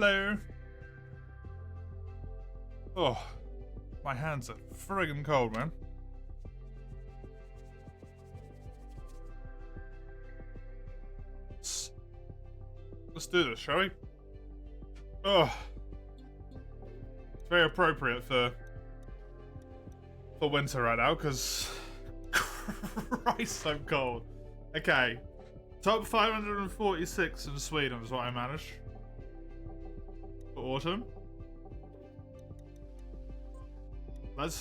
Hello. Oh, my hands are friggin' cold, man. Let's do this, shall we? Oh, it's very appropriate for winter right now, because Christ, I'm cold. Okay, top 546 in Sweden is what I managed for autumn. Let's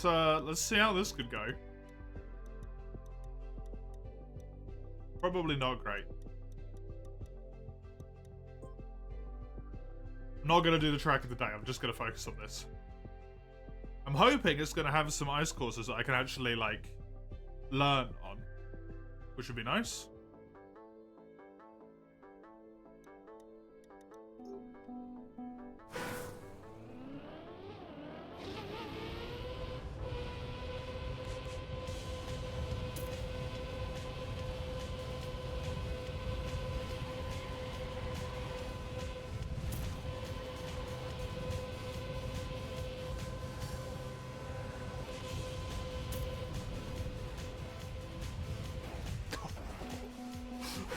see how this could go. Probably not great. I'm not gonna do the track of the day, I'm just gonna focus on this. I'm hoping it's gonna have some ice courses that I can actually, like, learn on, which would be nice.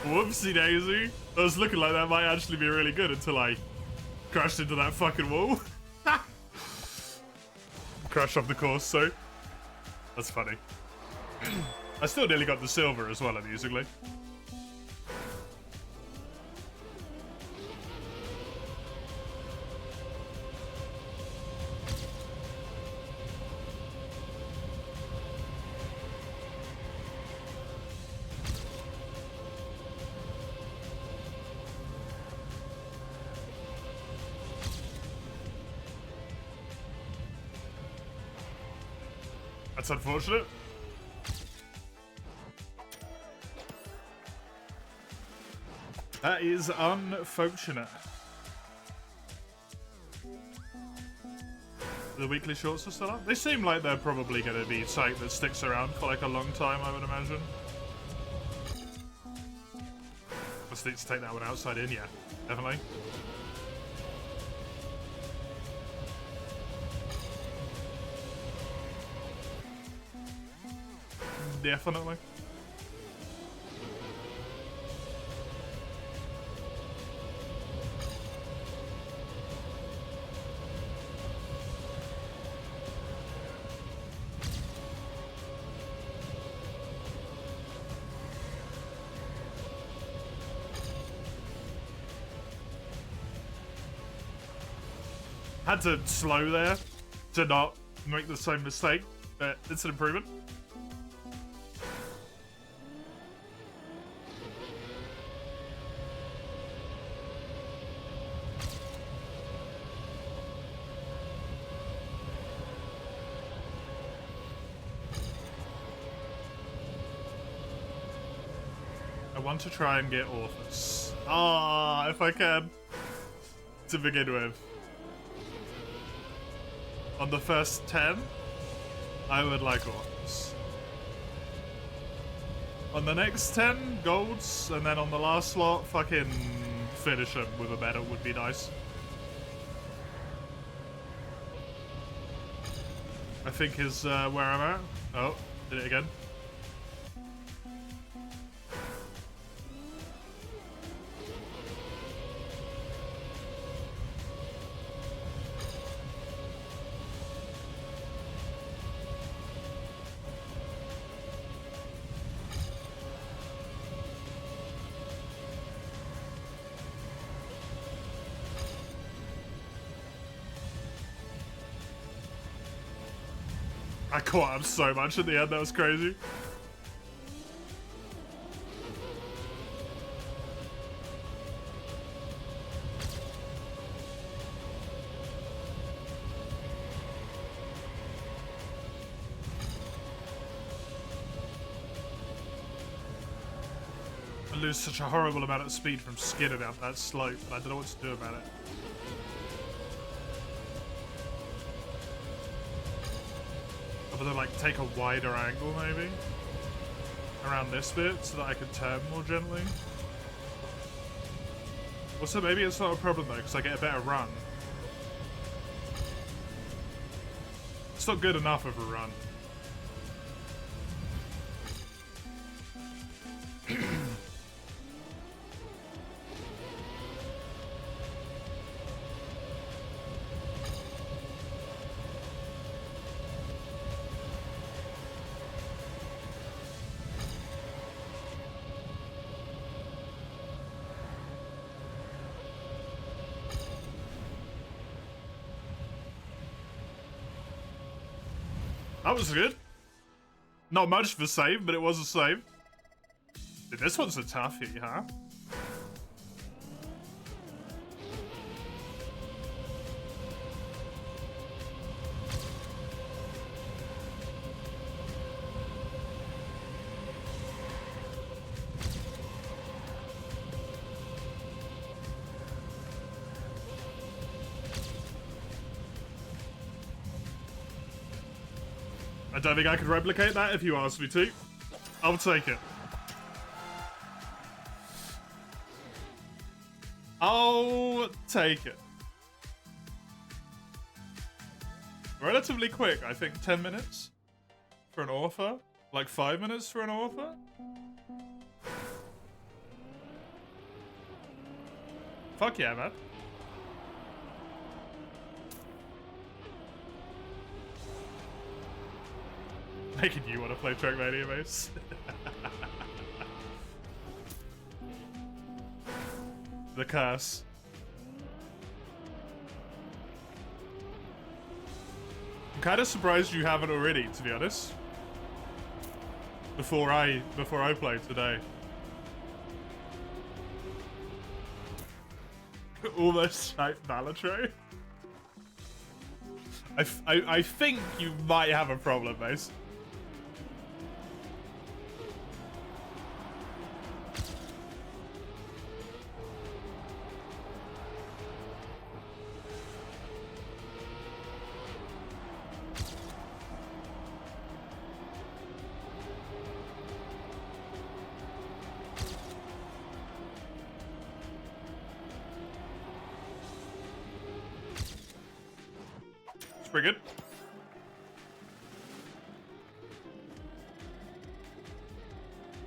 Whoopsie daisy. I was looking like that might actually be really good until I crashed into that fucking wall. Crashed off the course, so that's funny. I still nearly got the silver as well, amusingly. That's unfortunate. That is unfortunate. The weekly shorts are still up? They seem like they're probably going to be something that sticks around for like a long time, I would imagine. Just need to take that one outside in, yeah. Definitely. Definitely. Had to slow there to not make the same mistake, but it's an improvement. I want to try and get authors. Ah, if I can. To begin with. On the first 10, I would like authors. On the next 10, golds, and then on the last slot, fucking finish them with a medal would be nice. I think is where I'm at. Oh, did it again. I caught up so much at the end, that was crazy. I lose such a horrible amount of speed from skidding up that slope, and I don't know what to do about it. Other than, like, take a wider angle, maybe? Around this bit, so that I can turn more gently? Also, maybe it's not a problem though, because I get a better run. It's not good enough of a run. That was good. Not much of a save, but it was a save. Dude, this one's a toughie, huh? I don't think I could replicate that if you asked me to. I'll take it. I'll take it. Relatively quick, I think 10 minutes for an author. Like 5 minutes for an author. Fuck yeah, man. Making you want to play Trackmania, Mace. The curse. I'm kind of surprised you haven't already, to be honest. Before I played today. Almost type Balatro. I think you might have a problem, Mace. Pretty good.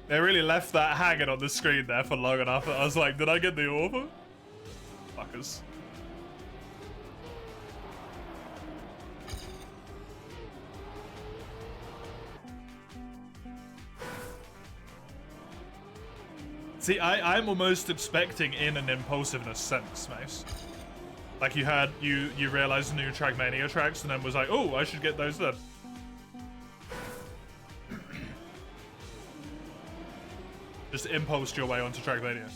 They really left that hanging on the screen there for long enough that I was like, did I get the offer? Fuckers. See, I'm almost expecting in an impulsiveness sense, Mace. Like you realized the new Trackmania tracks and then was like, oh, I should get those then. Just impulsed your way onto Trackmania.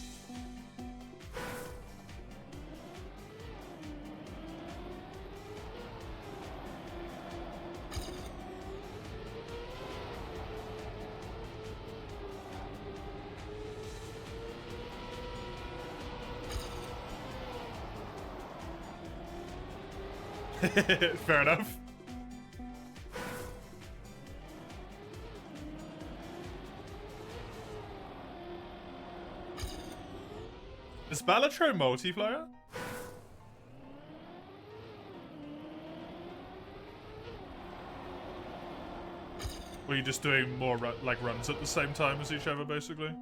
Fair enough. Is Balatro multiplayer? Or are you just doing more like runs at the same time as each other, basically?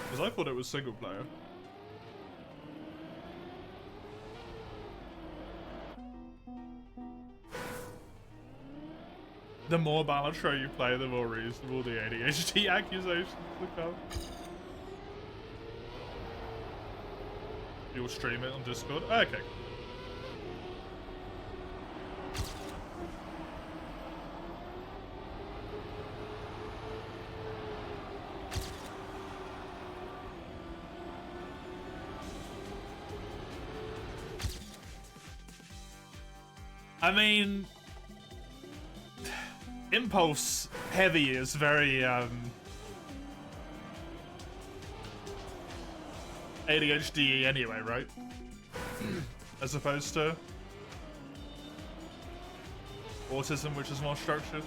Because I thought it was single player. The more Balatro you play, the more reasonable the ADHD accusations become. You'll stream it on Discord? Okay. I mean, impulse heavy is very ADHD anyway, right? As opposed to autism, which is more structured.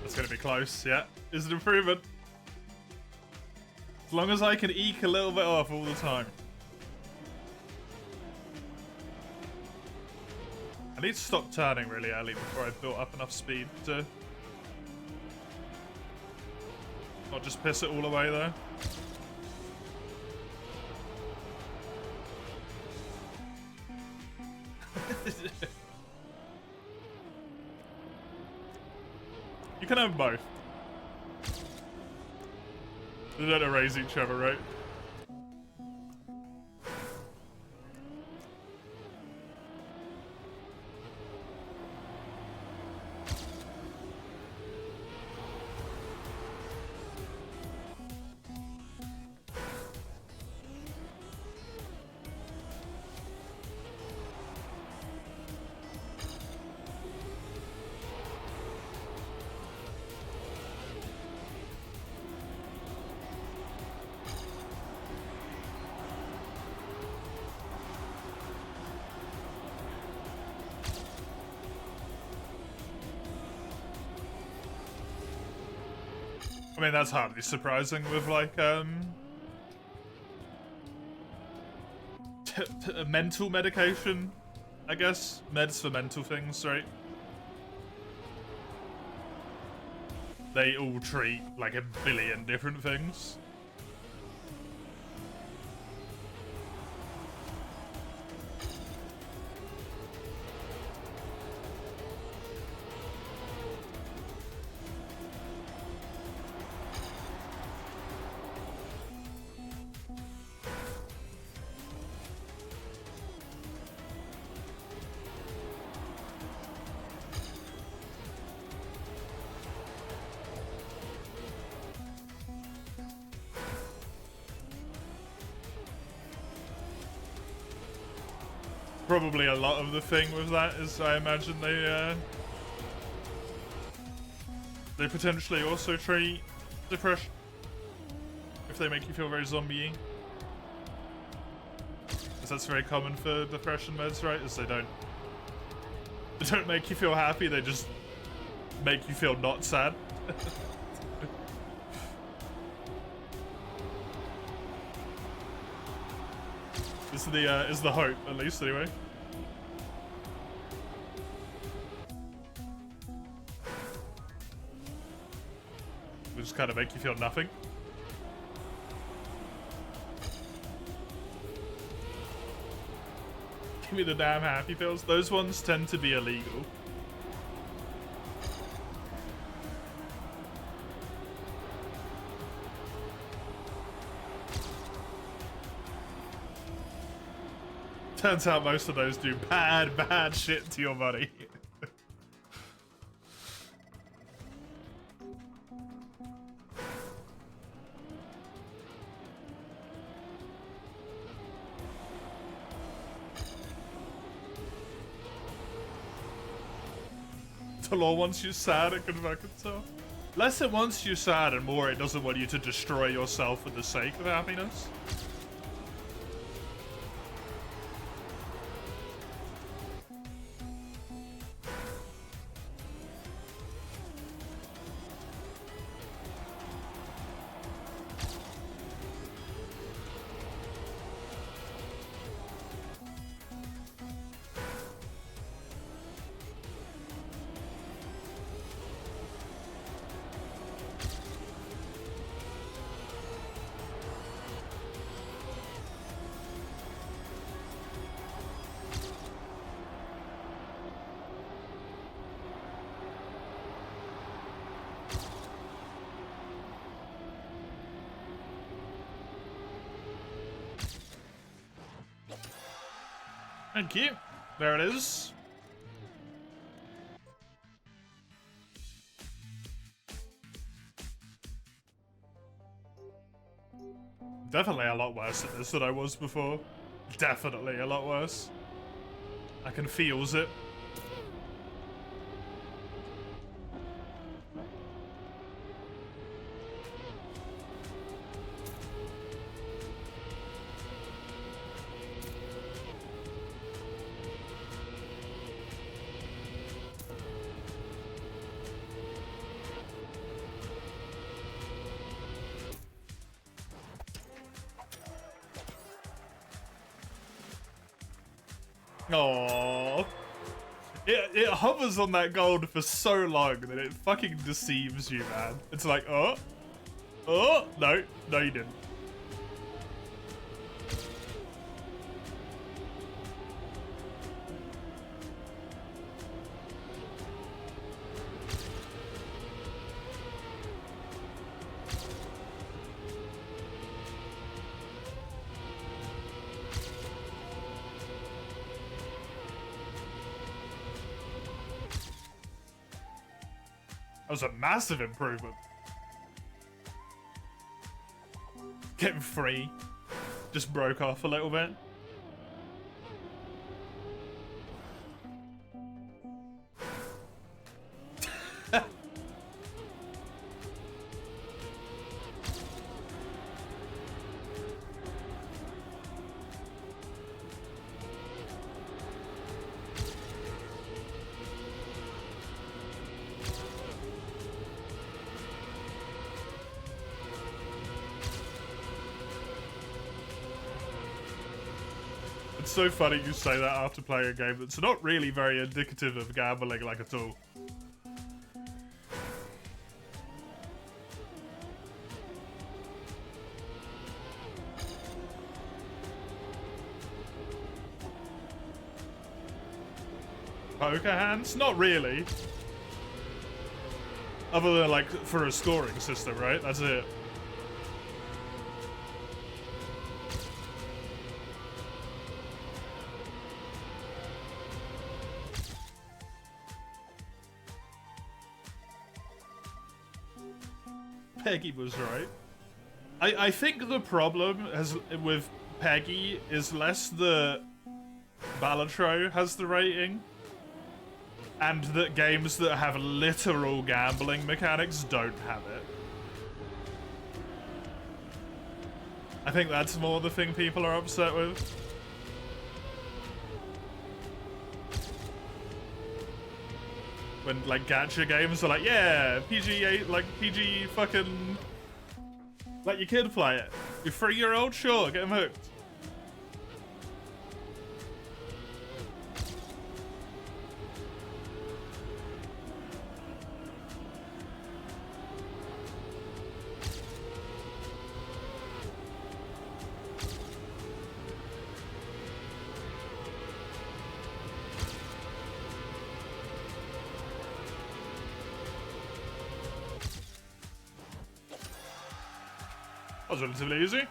That's gonna be close, yeah. It's an improvement. As long as I can eke a little bit off all the time. I need to stop turning really early before I've built up enough speed to not just piss it all away though. You can have both. They don't erase each other, right? I mean, that's hardly surprising with, like, mental medication, I guess. Meds for mental things, right? They all treat, like, a billion different things. Probably a lot of the thing with that is I imagine they potentially also treat depression if they make you feel very zombie-y. Because that's very common for depression meds, right? Is they don't make you feel happy, they just make you feel not sad. Is the hope, at least, anyway. They just kind of make you feel nothing. Give me the damn happy pills. Those ones tend to be illegal. Turns out most of those do bad shit to your body. The law wants you sad, it can fuck itself. Less it wants you sad and more it doesn't want you to destroy yourself for the sake of happiness. Thank you. There it is. Definitely a lot worse at this than I was before. Definitely a lot worse. I can feels it. Oh, it hovers on that gold for so long that it fucking deceives you, man. It's like, oh, no, you didn't. That was a massive improvement. Getting free. Just broke off a little bit. It's so funny you say that after playing a game that's not really very indicative of gambling, like, at all. Poker hands? Not really. Other than, like, for a scoring system, right? That's it. Peggy was right. I think the problem with Peggy is less that Balatro has the rating, and that games that have literal gambling mechanics don't have it. I think that's more the thing people are upset with. When, like, gacha games are like, yeah, PG-8, like, PG fucking... Let your kid play it. Your 3-year-old? Sure, get him hooked. That was relatively easy.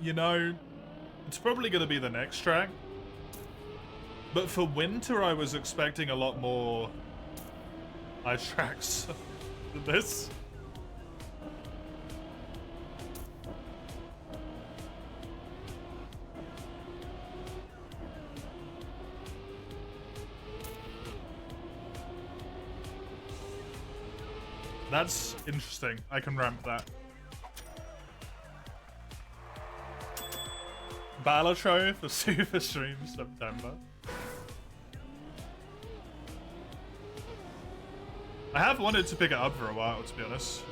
You know, it's probably going to be the next track. But for winter, I was expecting a lot more ice tracks than this. That's interesting. I can ramp that. Balatro for Super Stream September. I have wanted to pick it up for a while, to be honest.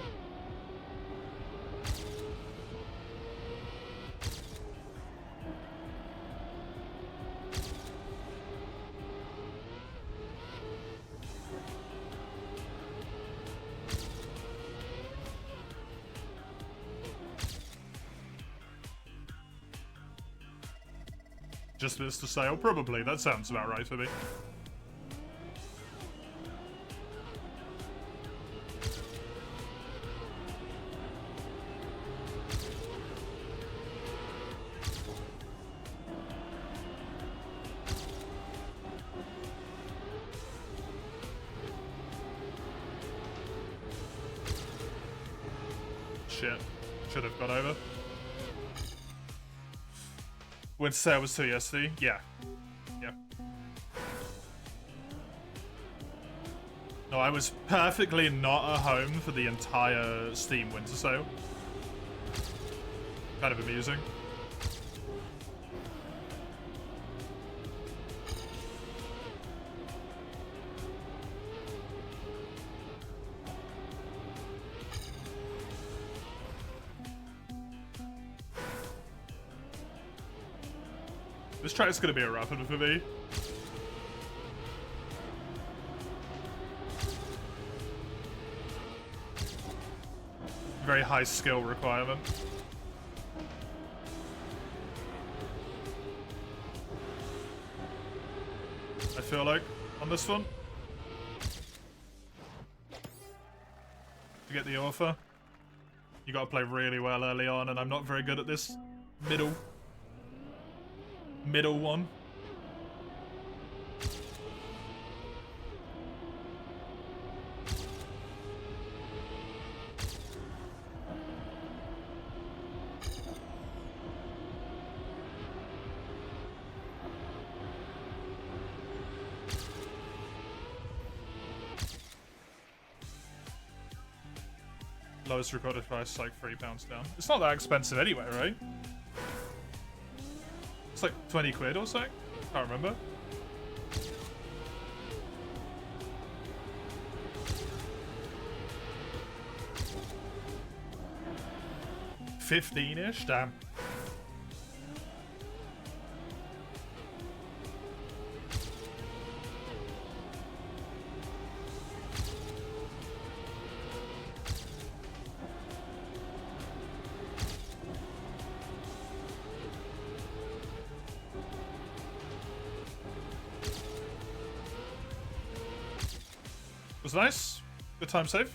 Just this to sale? Probably. That sounds about right for me. Shit. Should have got over. When sale was 2 yesterday? Yeah. Yeah. No, I was perfectly not at home for the entire Steam winter sale. Kind of amusing. This track's gonna be a rough one for me. Very high skill requirement. I feel like on this one. To get the offer, you gotta play really well early on, and I'm not very good at this middle one. Lowest recorded price is like £3 down. It's not that expensive anyway, right? It's like 20 quid or something? Can't remember. $15-ish? Damn. Was nice. Good time save.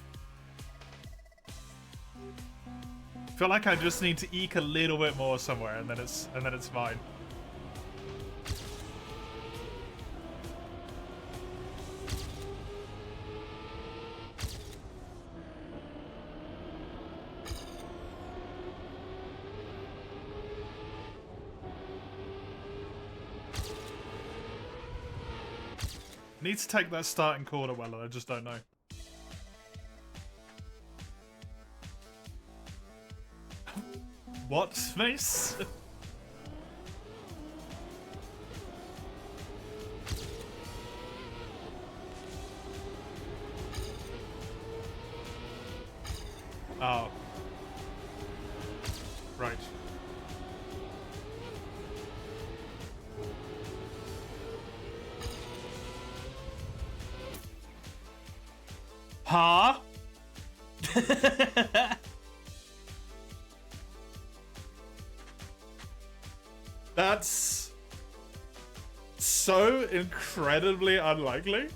Feel like I just need to eke a little bit more somewhere, and then it's fine. Need to take that starting corner well, and I just don't know. What space? Oh. Right. Huh? That's so incredibly unlikely.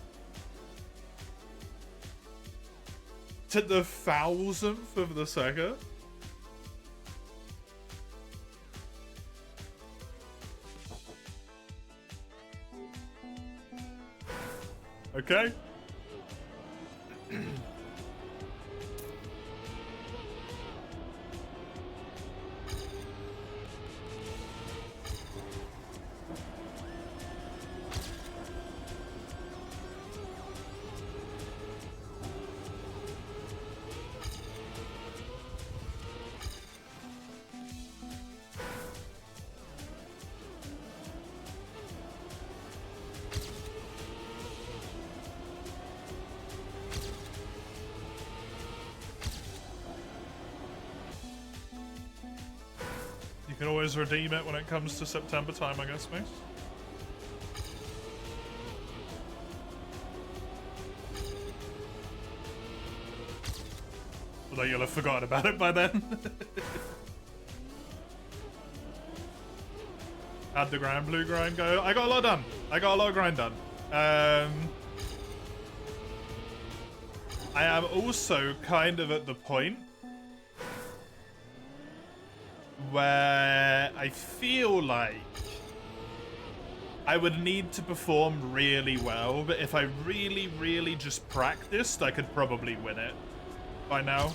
To the 1,000th of the second. Okay. You can always redeem it when it comes to September time, I guess, mate. Although you'll have forgotten about it by then. How'd the Grand Blue grind go? I got a lot done. I got a lot of grind done. I am also kind of at the point where I feel like I would need to perform really well, but if I really, really just practiced, I could probably win it by now.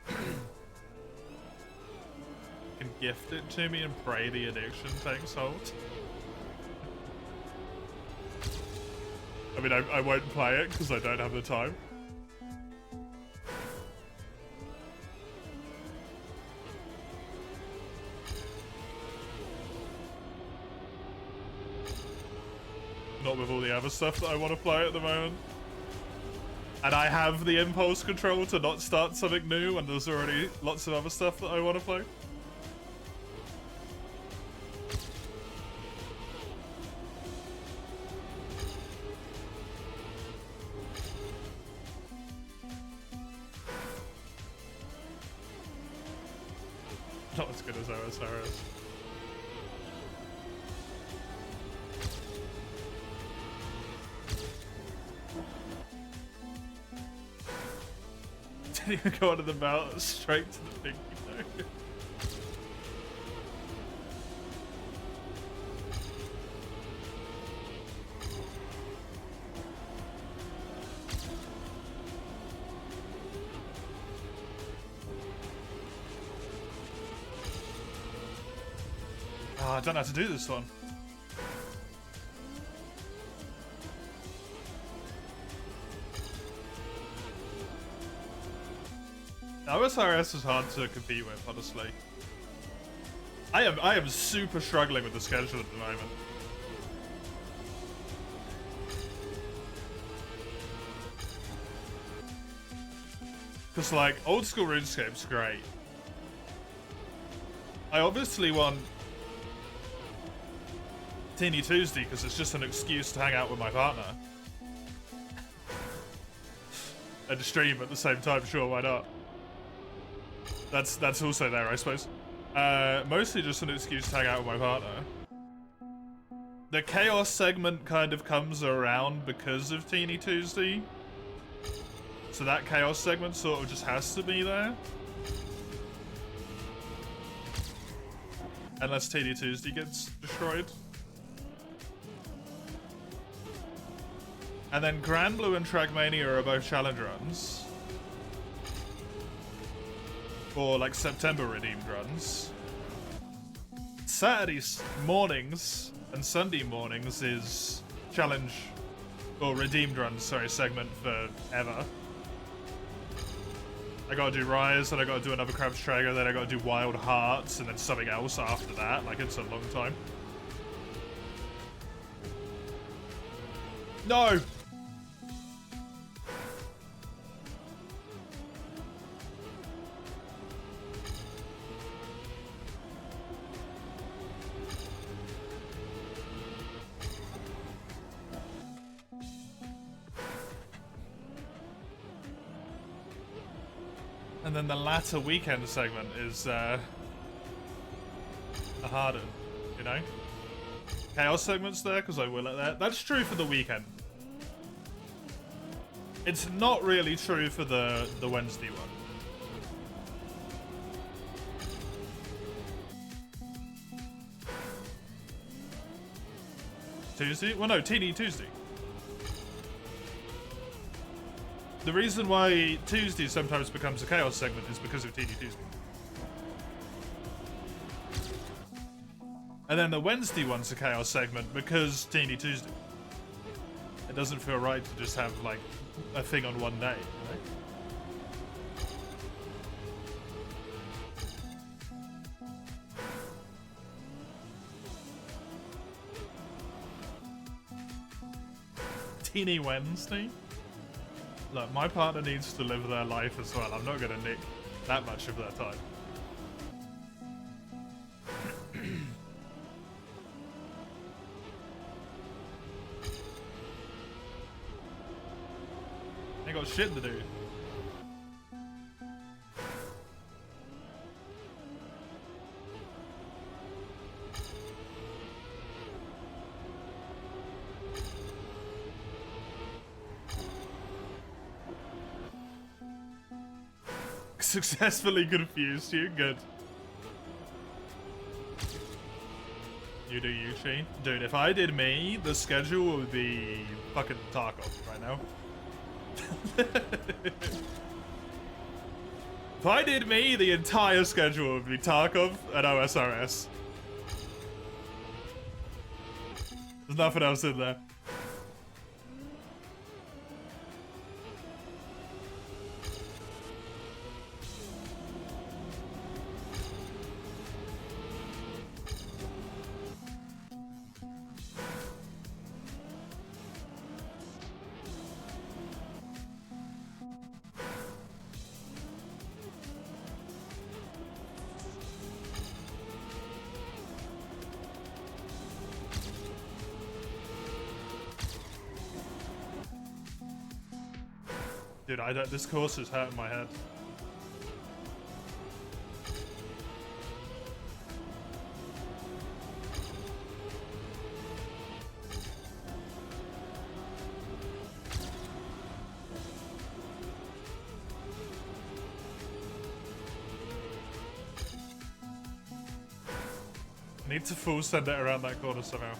You can gift it to me and pray the addiction takes hold. I mean, I won't play it because I don't have the time. Not with all the other stuff that I want to play at the moment. And I have the impulse control to not start something new when there's already lots of other stuff that I want to play. Not as good as OSRS. Didn't even go onto the belt, straight to the pinky toe. Oh, I don't know how to do this one. OSRS is hard to compete with, honestly. I am super struggling with the schedule at the moment. Because, like, old school RuneScape's great. I obviously want Teeny Tuesday because it's just an excuse to hang out with my partner. And stream at the same time, sure, why not? That's also there, I suppose. Mostly just an excuse to hang out with my partner. The Chaos segment kind of comes around because of Teeny Tuesday. So that Chaos segment sort of just has to be there. Unless Teeny Tuesday gets destroyed. And then Grand Blue and Trackmania are both challenge runs. Or like September redeemed runs. Saturday mornings and Sunday mornings is challenge or redeemed runs, sorry, segment for ever. I gotta do Rise, and I gotta do another Crab's Traeger, then I gotta do Wild Hearts, and then something else after that. Like, it's a long time. No! And then the latter weekend segment is a harder, you know? Chaos segment's there because I will at that. That's true for the weekend. It's not really true for the Wednesday one. Tuesday? Well, no, Teeny Tuesday. The reason why Tuesday sometimes becomes a Chaos segment is because of Teeny Tuesday. And then the Wednesday one's a Chaos segment because Teeny Tuesday. It doesn't feel right to just have, like, a thing on one day, you know? Teeny Wednesday? Look, my partner needs to live their life as well. I'm not going to nick that much of their time. They got shit to do. Successfully confused you. Good. You do you, Shane? Dude, if I did me, the schedule would be fucking Tarkov right now. If I did me, the entire schedule would be Tarkov and OSRS. There's nothing else in there. Dude, this course is hurting my head. Need to full send it around that corner somehow.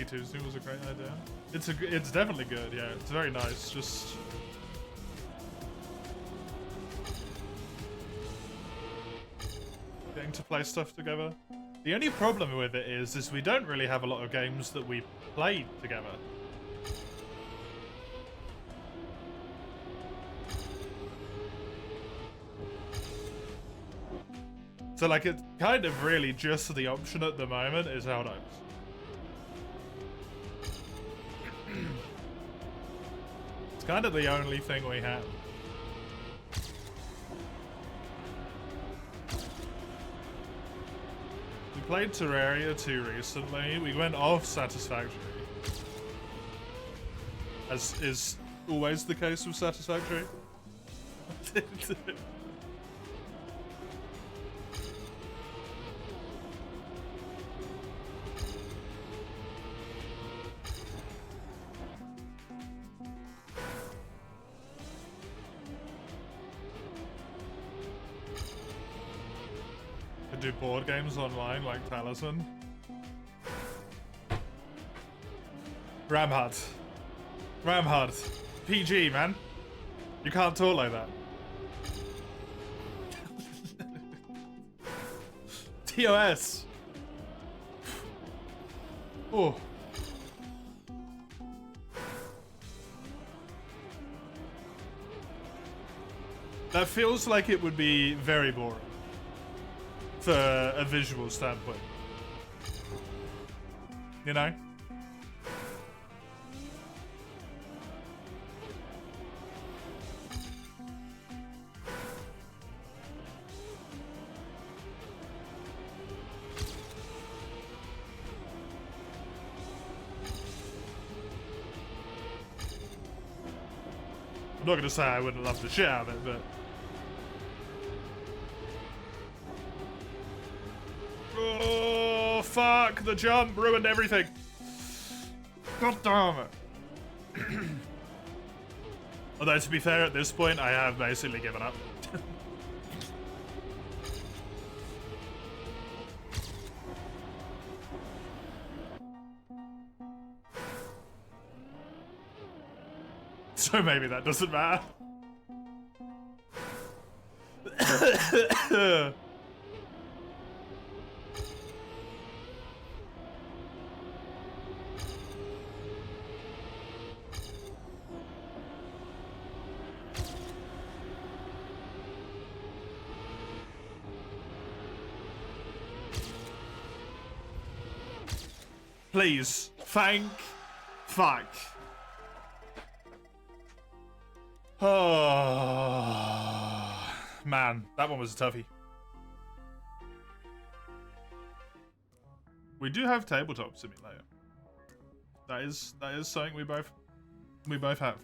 Tuesday was a great idea. It's definitely good, yeah. It's very nice. Just getting to play stuff together. The only problem with it is we don't really have a lot of games that we played together. So like it's kind of really just the option at the moment is Hell Knights. It's kind of the only thing we have. We played Terraria 2 recently. We went off Satisfactory. As is always the case with Satisfactory. Do board games online like Talisman. Ramhard. PG, man. You can't talk like that. TOS. Oh. That feels like it would be very boring. For a visual standpoint. You know? I'm not gonna say I wouldn't love the shit out of it, but oh, fuck, the jump ruined everything. God damn it. Although, to be fair, at this point, I have basically given up. So maybe that doesn't matter. Please. Thank fuck. Oh, man, that one was a toughie. We do have Tabletop Simulator. That is something we both have.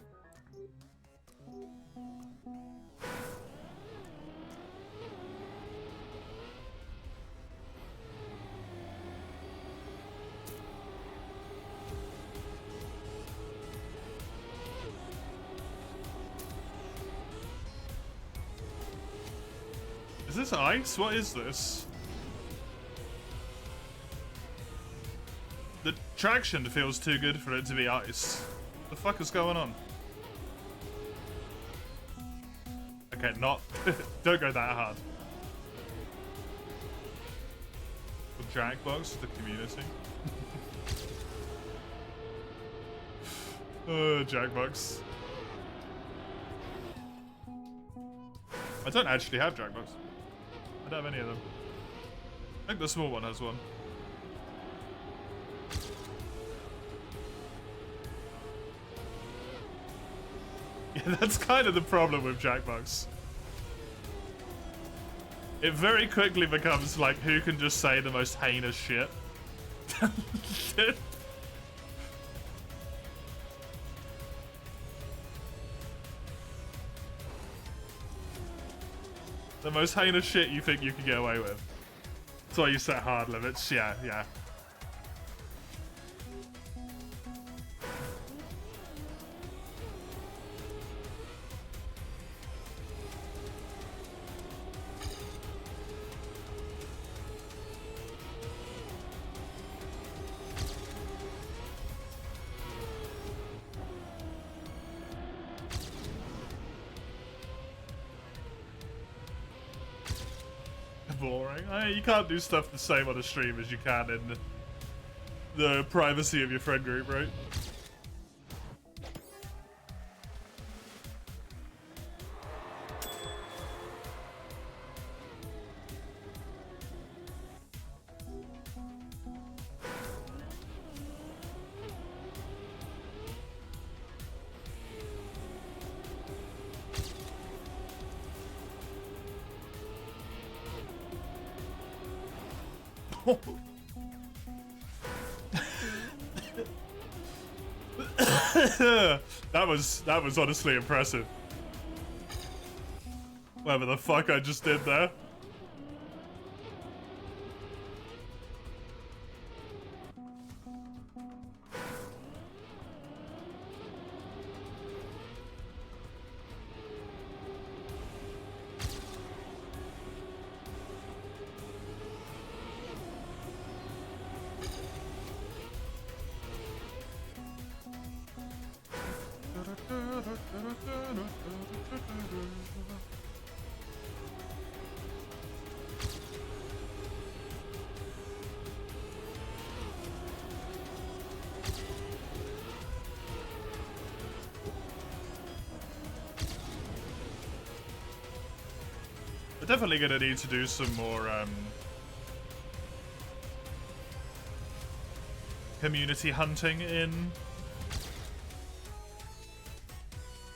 Is this ice? What is this? The traction feels too good for it to be ice. What the fuck is going on? Okay, not... Don't go that hard. Jackbox, the community. Jackbox. I don't actually have Jackbox. I don't have any of them. I think the small one has one. Yeah, that's kind of the problem with Jackbox. It very quickly becomes like, who can just say the most heinous shit? The most heinous shit you think you can get away with. That's why you set hard limits. Yeah, yeah. Boring. You can't do stuff the same on a stream as you can in the privacy of your friend group, right? that was honestly impressive. Whatever the fuck I just did there. We're definitely gonna need to do some more community hunting in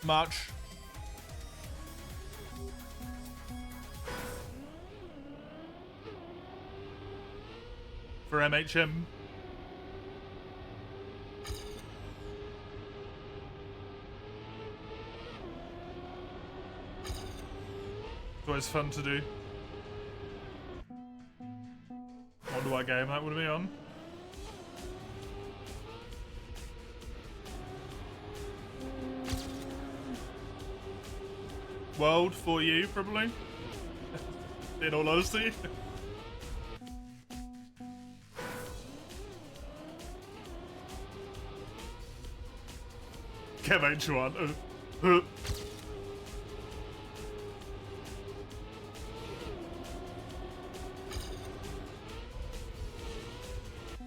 March. For MHM. It's always fun to do. Wonder what game that would be on. World for you, probably. In all honesty. Kev H1.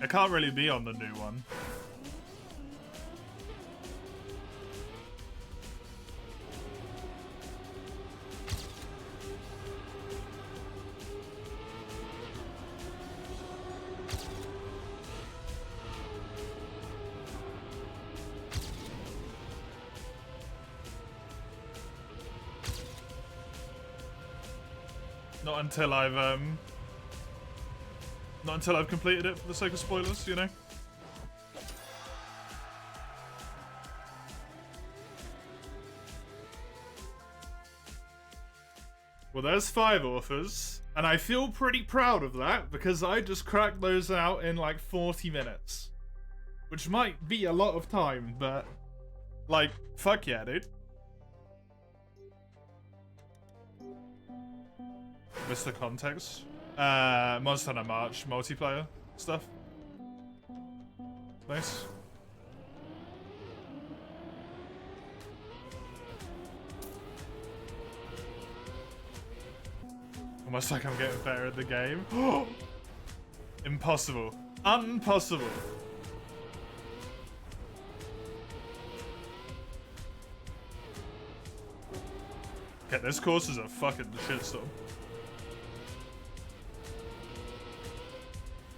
I can't really be on the new one. Not until I've completed it for the sake of spoilers, you know? Well, there's 5 authors, and I feel pretty proud of that because I just cracked those out in like 40 minutes. Which might be a lot of time, but like, fuck yeah, dude. What's the context? Monster Hunter March multiplayer stuff. Nice. Almost like I'm getting better at the game. Impossible. Impossible. Okay, this course is a fucking shitstorm.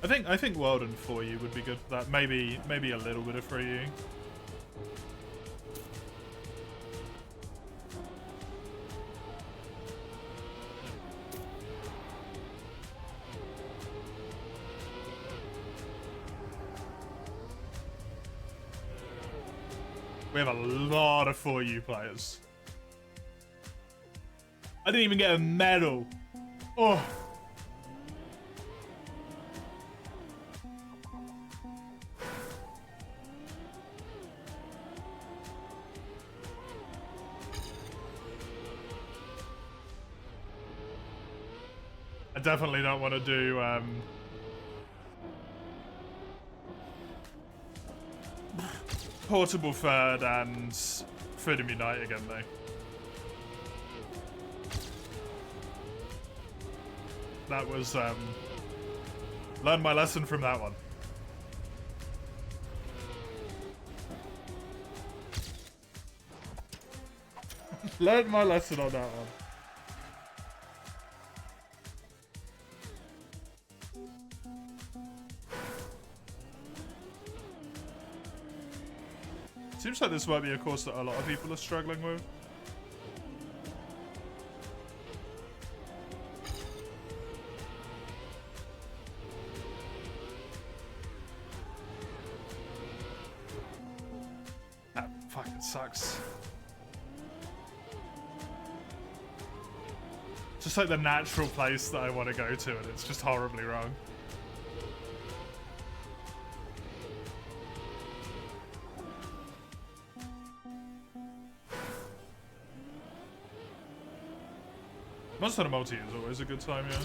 I think World and For You would be good for that. Maybe a little bit of For You. We have a lot of 4U players. I didn't even get a medal. Oh. I definitely don't want to do Portable Third and Freedom Unite again though. That was learned my lesson from that one. Learned my lesson on that one. Seems like this might be a course that a lot of people are struggling with. That fucking sucks. Just like the natural place that I want to go to, and it's just horribly wrong. Monster Hunter Multi is always a good time, yeah.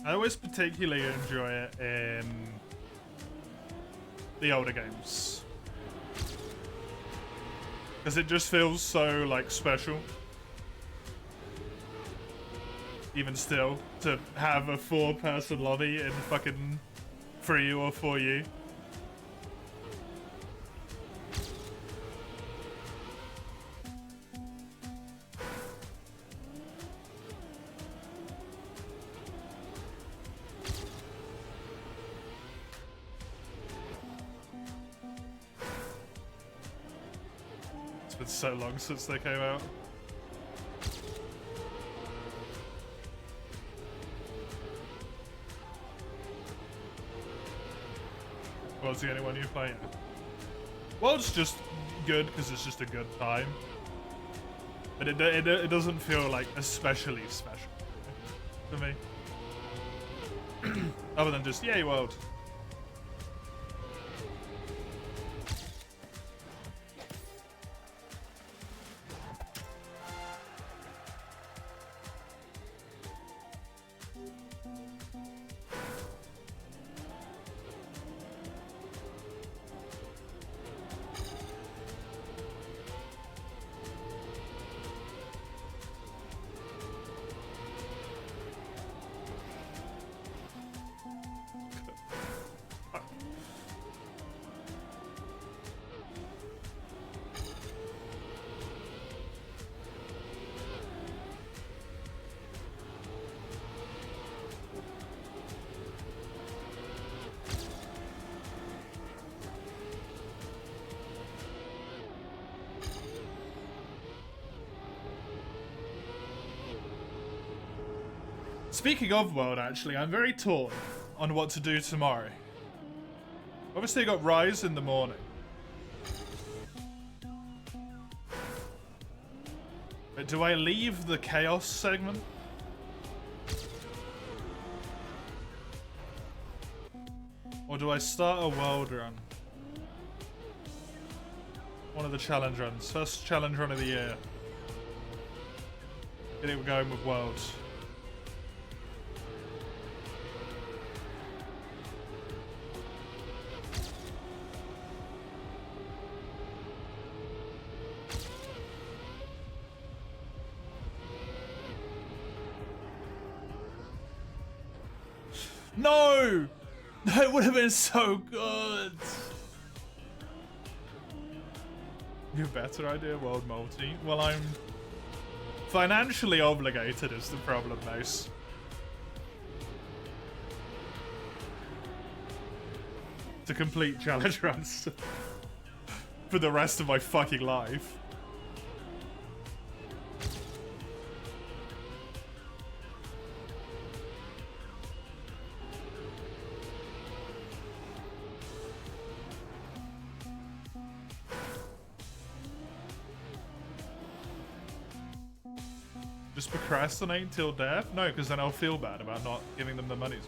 I always particularly enjoy it in the older games, because it just feels so like special, even still, to have a 4-person lobby in fucking 3U or 4U. It's been so long since they came out. What's the only one you play? Well, it's just good because it's just a good time, but it doesn't feel like especially special for me. Other than just yay world. Speaking of World, actually, I'm very torn on what to do tomorrow. Obviously, I got Rise in the morning. But do I leave the Chaos segment? Or do I start a World run? One of the challenge runs. First challenge run of the year. I think we're going with World. No! That would have been so good! Your better idea, World Multi? Well, I'm Financially obligated is the problem, Mace. To complete challenge runs for the rest of my fucking life. Just procrastinate till death? No, because then I'll feel bad about not giving them the money.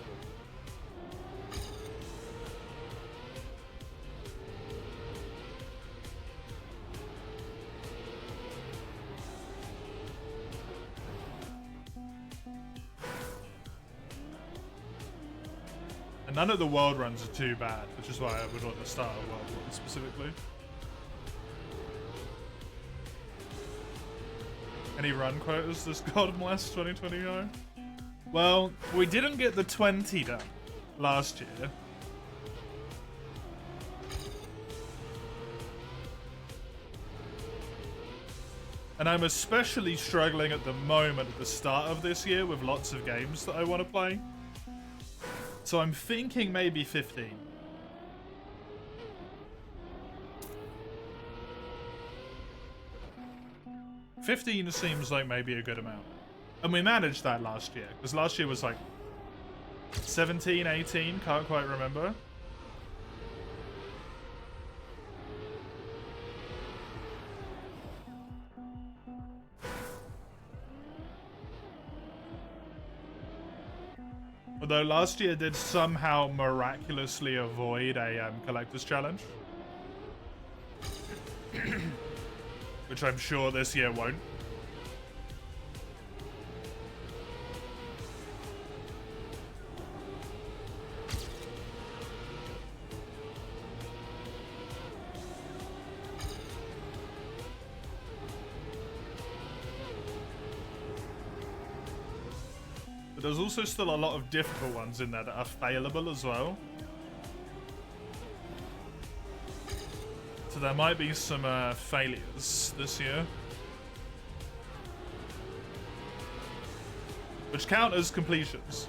And none of the world runs are too bad, which is why I would want to start a world one specifically. Any run quotas this God bless 2020? Well, we didn't get the 20 done last year. And I'm especially struggling at the moment at the start of this year with lots of games that I want to play. So I'm thinking maybe 15. $15 seems like maybe a good amount. And we managed that last year, because last year was like 17, 18, can't quite remember. Although last year did somehow miraculously avoid a collector's challenge. Which I'm sure this year won't. But there's also still a lot of difficult ones in there that are failable as well. So there might be some failures this year. Which count as completions.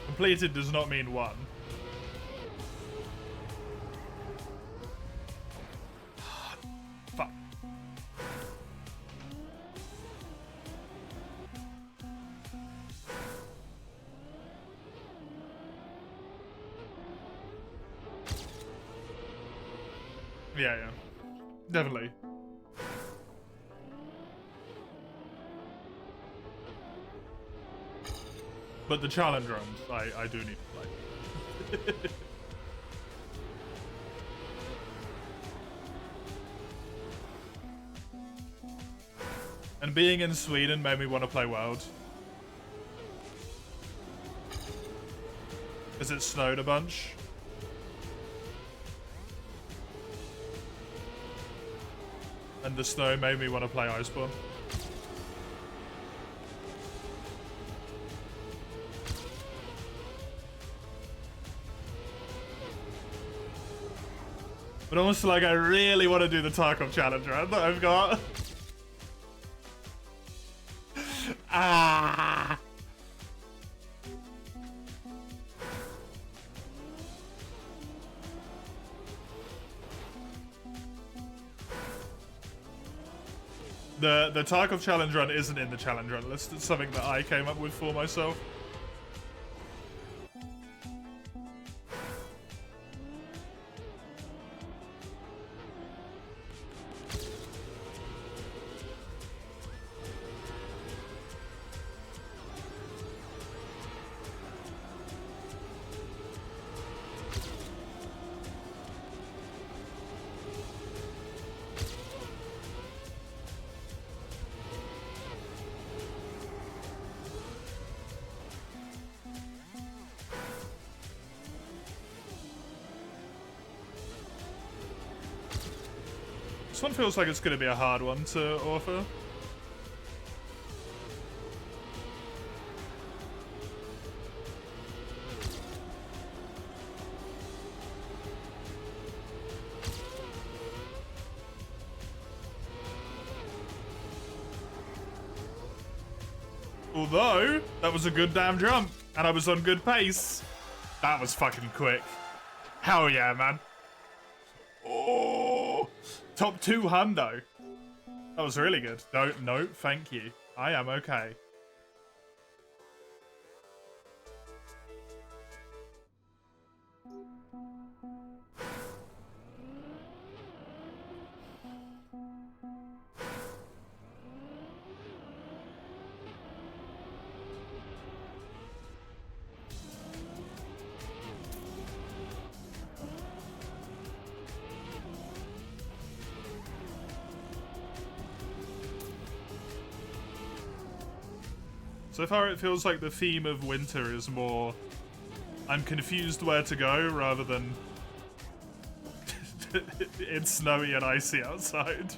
Completed does not mean one. Fuck. Yeah. Definitely. But the challenge runs, I do need to play. And being in Sweden made me want to play World. Because it snowed a bunch. And the snow made me want to play Iceborne. But almost like I really want to do the Tarkov challenge run that I've got. Ah! The Tarkov challenge run isn't in the challenge run list. It's something that I came up with for myself. This one feels like it's going to be a hard one to offer. Although, that was a good damn jump, and I was on good pace. That was fucking quick. Hell yeah, man. Oh, top 2 hundo. That was really good. No, thank you. I am okay. So far it feels like the theme of winter is more I'm confused where to go rather than it's snowy and icy outside.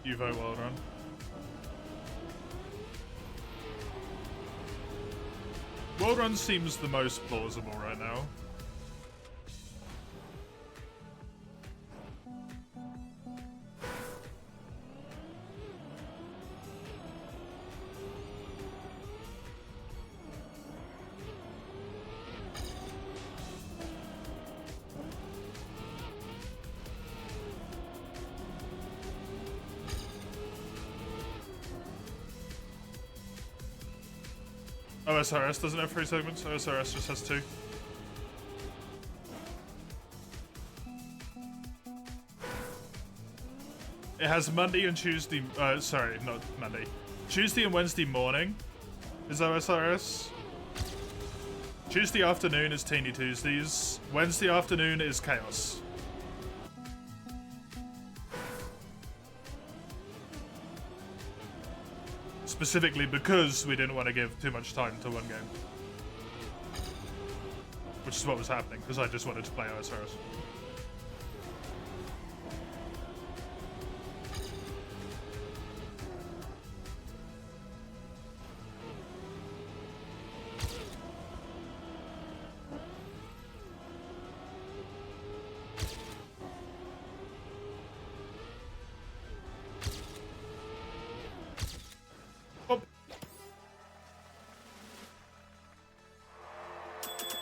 You vote well run. Well run seems the most plausible right now. OSRS doesn't have 3 segments, OSRS just has 2. It has Monday and Tuesday, sorry, not Monday. Tuesday and Wednesday morning is OSRS. Tuesday afternoon is Teeny Tuesdays. Wednesday afternoon is Chaos. Specifically because we didn't want to give too much time to one game. Which is what was happening, because I just wanted to play OSRS.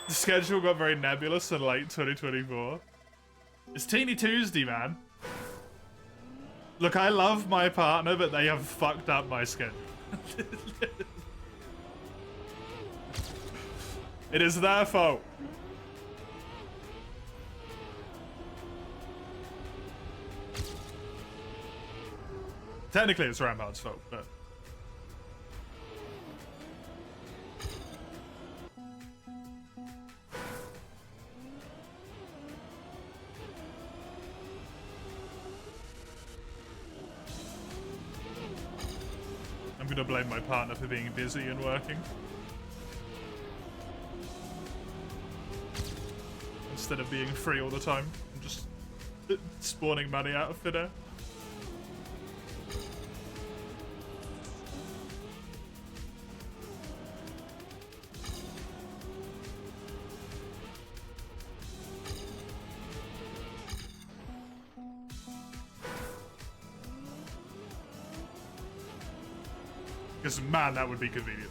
The schedule got very nebulous in late 2024. It's Teeny Tuesday, man. Look, I love my partner, but they have fucked up my schedule. It is their fault. Technically, it's Rampard's fault, but... I'm gonna blame my partner for being busy and working. Instead of being free all the time and just spawning money out of thin air. Because, man, that would be convenient.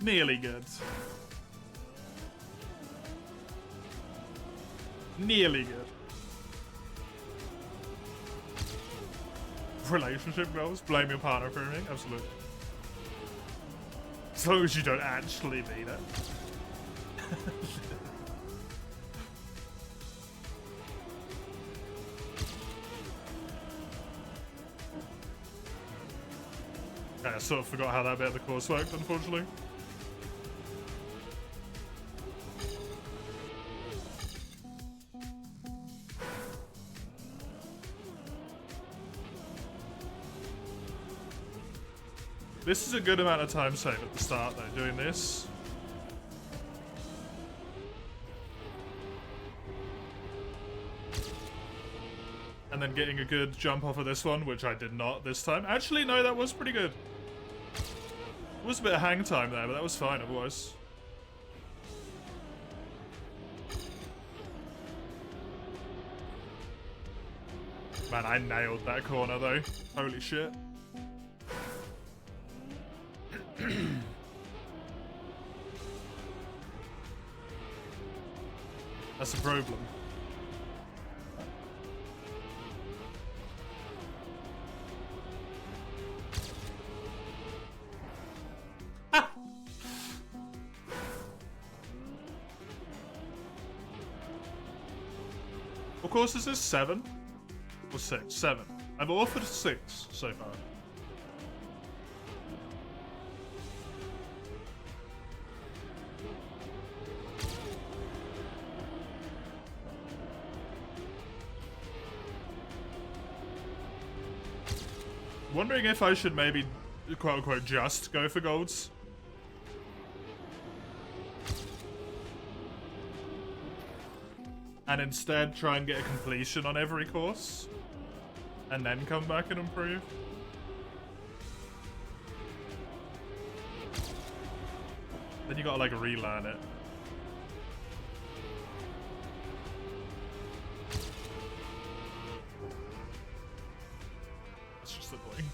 Nearly good. Nearly good. Relationship goals? Blame your partner for everything? Absolutely. As long as you don't actually mean it. I sort of forgot how that bit of the course worked, unfortunately. This is a good amount of time save at the start, though, doing this. And then getting a good jump off of this one, which I did not this time. Actually, no, that was pretty good. It was a bit of hang time there, but that was fine otherwise. Man, I nailed that corner, though. Holy shit. That's a problem. What course is this? 7? Or 6? 7. I've offered 6 so far. Wondering if I should maybe, quote-unquote, just go for golds. And instead try and get a completion on every course. And then come back and improve. Then you gotta, like, relearn it. It's just annoying.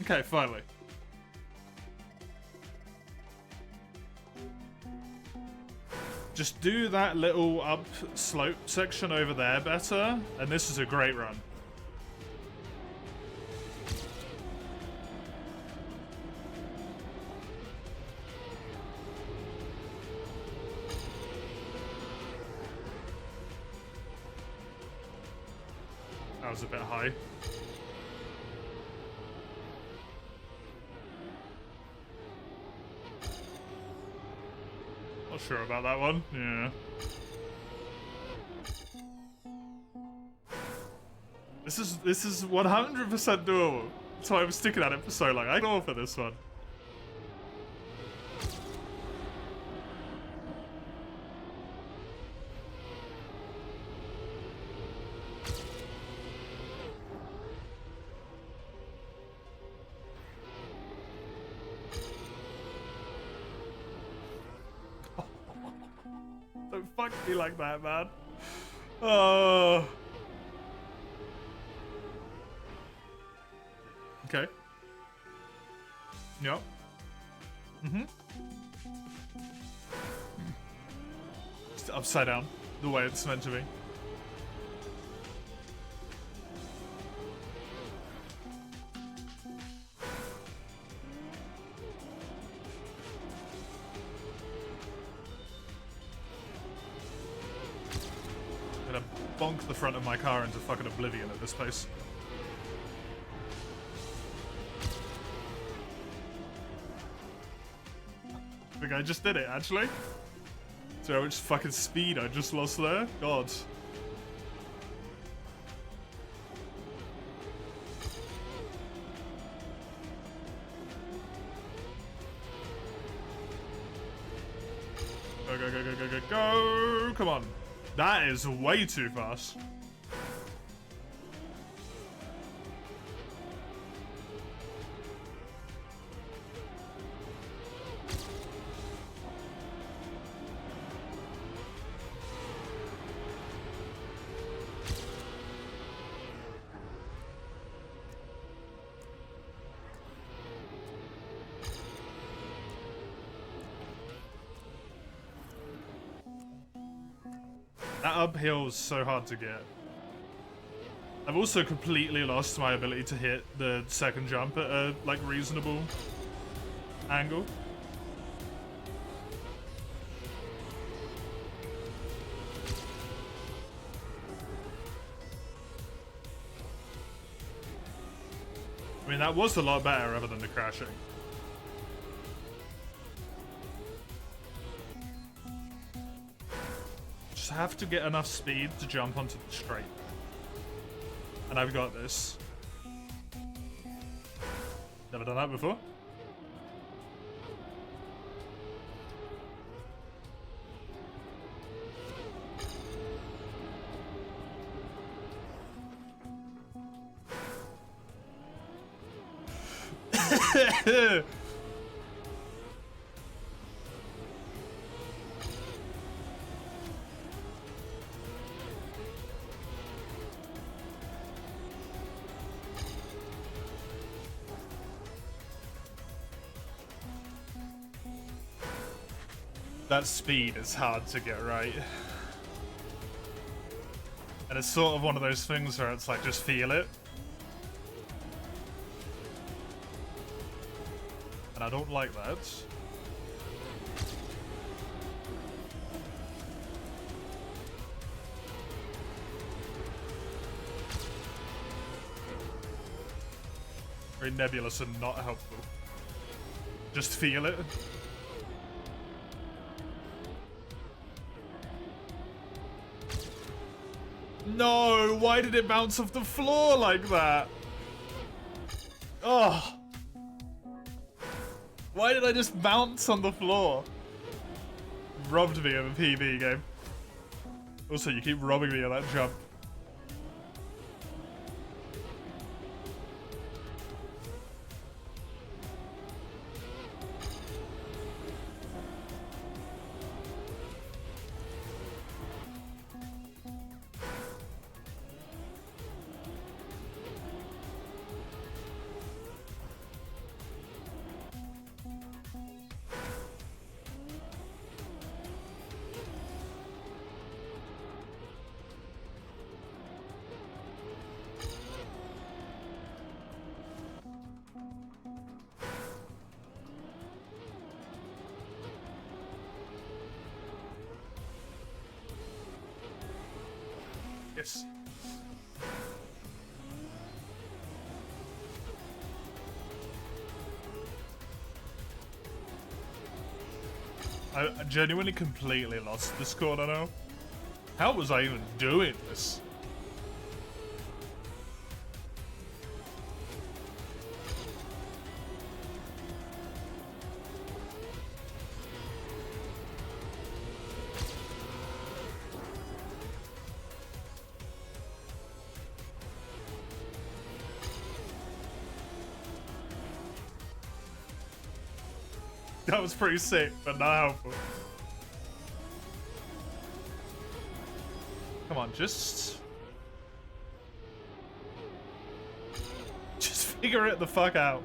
Okay, finally. Just do that little up slope section over there better, and this is a great run. That was a bit high. Not sure about that one. Yeah. This is 100% doable. That's why I'm sticking at it for so long. I go for this one. Don't fuck me like that, man. Oh. Okay. Yep. Mm-hmm. It's upside down, the way it's meant to be. I'm gonna bonk the front of my car into fucking oblivion at this pace. I think I just did it, actually. So how much fucking speed I just lost there? God. Go, go, go, go, go, go, go! Come on. That is way too fast. That uphill is so hard to get. I've also completely lost my ability to hit the second jump at a, like, reasonable angle. I mean, that was a lot better other than the crashing. have to get enough speed to jump onto the straight. And I've got this. Never done that before. That speed is hard to get right. And it's sort of one of those things where it's like, just feel it. And I don't like that. Very nebulous and not helpful. Just feel it. No, why did it bounce off the floor like that? Oh. Why did I just bounce on the floor? Robbed me of a PB game. Also, you keep robbing me of that jump. Yes. I genuinely completely lost this corner now. How was I even doing this? That was pretty sick, but not helpful. Come on, just figure it the fuck out.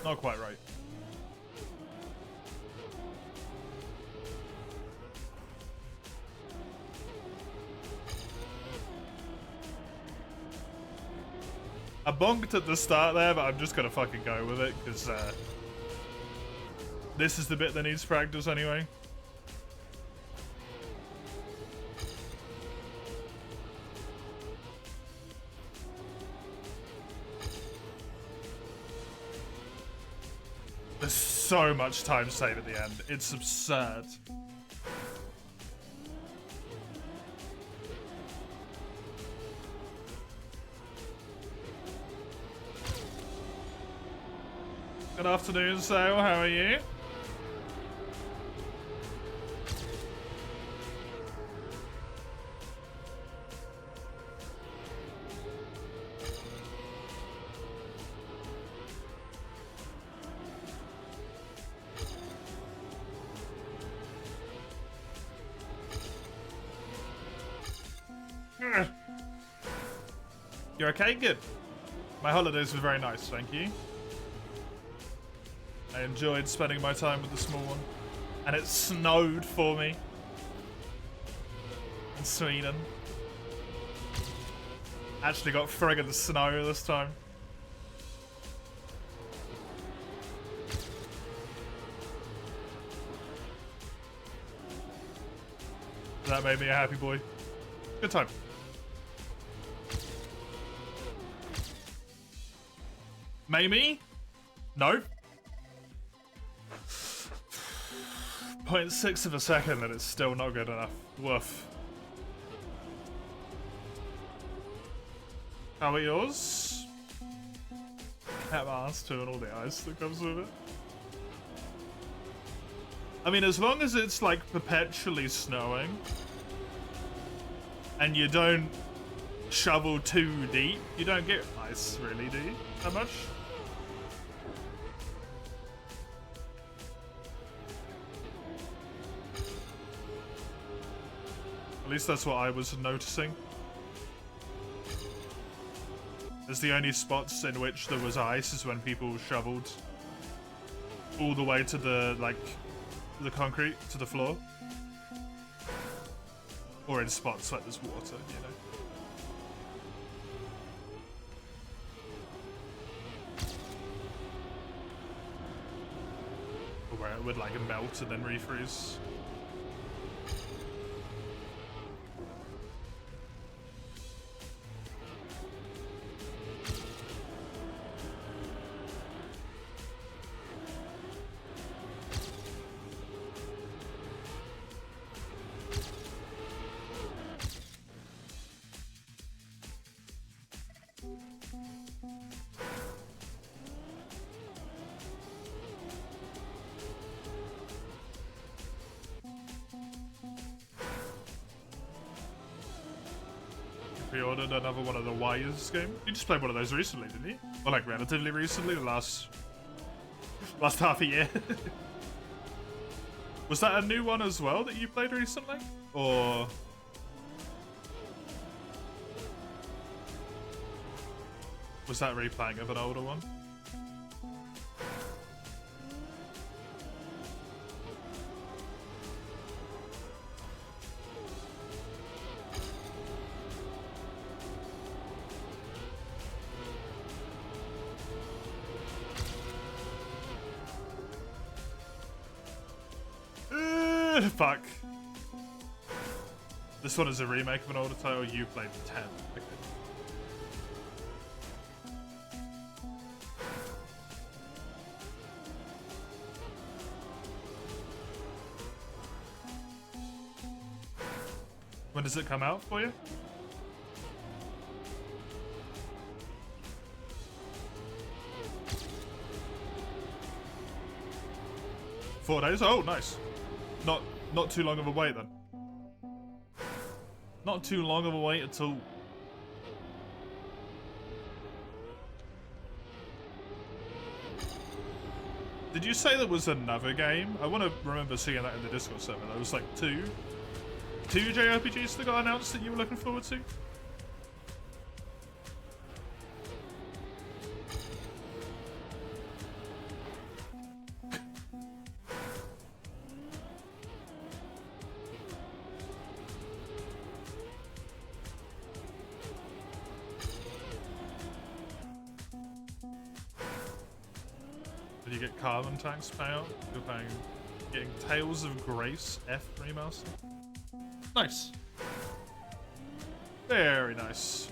Not quite right. I bonked at the start there, but I'm just gonna fucking go with it, because this is the bit that needs practice anyway. There's so much time saved at the end. It's absurd. Good afternoon, Sale. How are you? You're okay? Good. My holidays were very nice, thank you. I enjoyed spending my time with the small one. And it snowed for me. In Sweden. Actually got friggin' snow this time. That made me a happy boy. Good time. Maybe? No? 0.6 of a second and it's still not good enough. Woof. How about yours? Cat mass too and all the ice that comes with it. I mean, as long as it's like perpetually snowing and you don't shovel too deep, you don't get ice really, do you? That much? At least that's what I was noticing. As the only spots in which there was ice is when people shoveled all the way to the, like, the concrete, to the floor. Or in spots like there's water, you know. Or where it would, like, melt and then refreeze. Pre-ordered another one of the Wires game. You just played one of those recently, didn't you? Or like relatively recently, the last half a year. Was that a new one as well that you played recently? Or was that replaying of an older one? Fuck. This one is a remake of an older title. You played 10. Okay. When does it come out for you? Four days? Oh, nice. Not too long of a wait then. Not too long of a wait at all. Did you say there was another game? I want to remember seeing that in the Discord server. There was like two JRPGs that got announced that you were looking forward to. You get carbon tax payout. You're getting Tales of Grace F remaster. Nice. Very nice.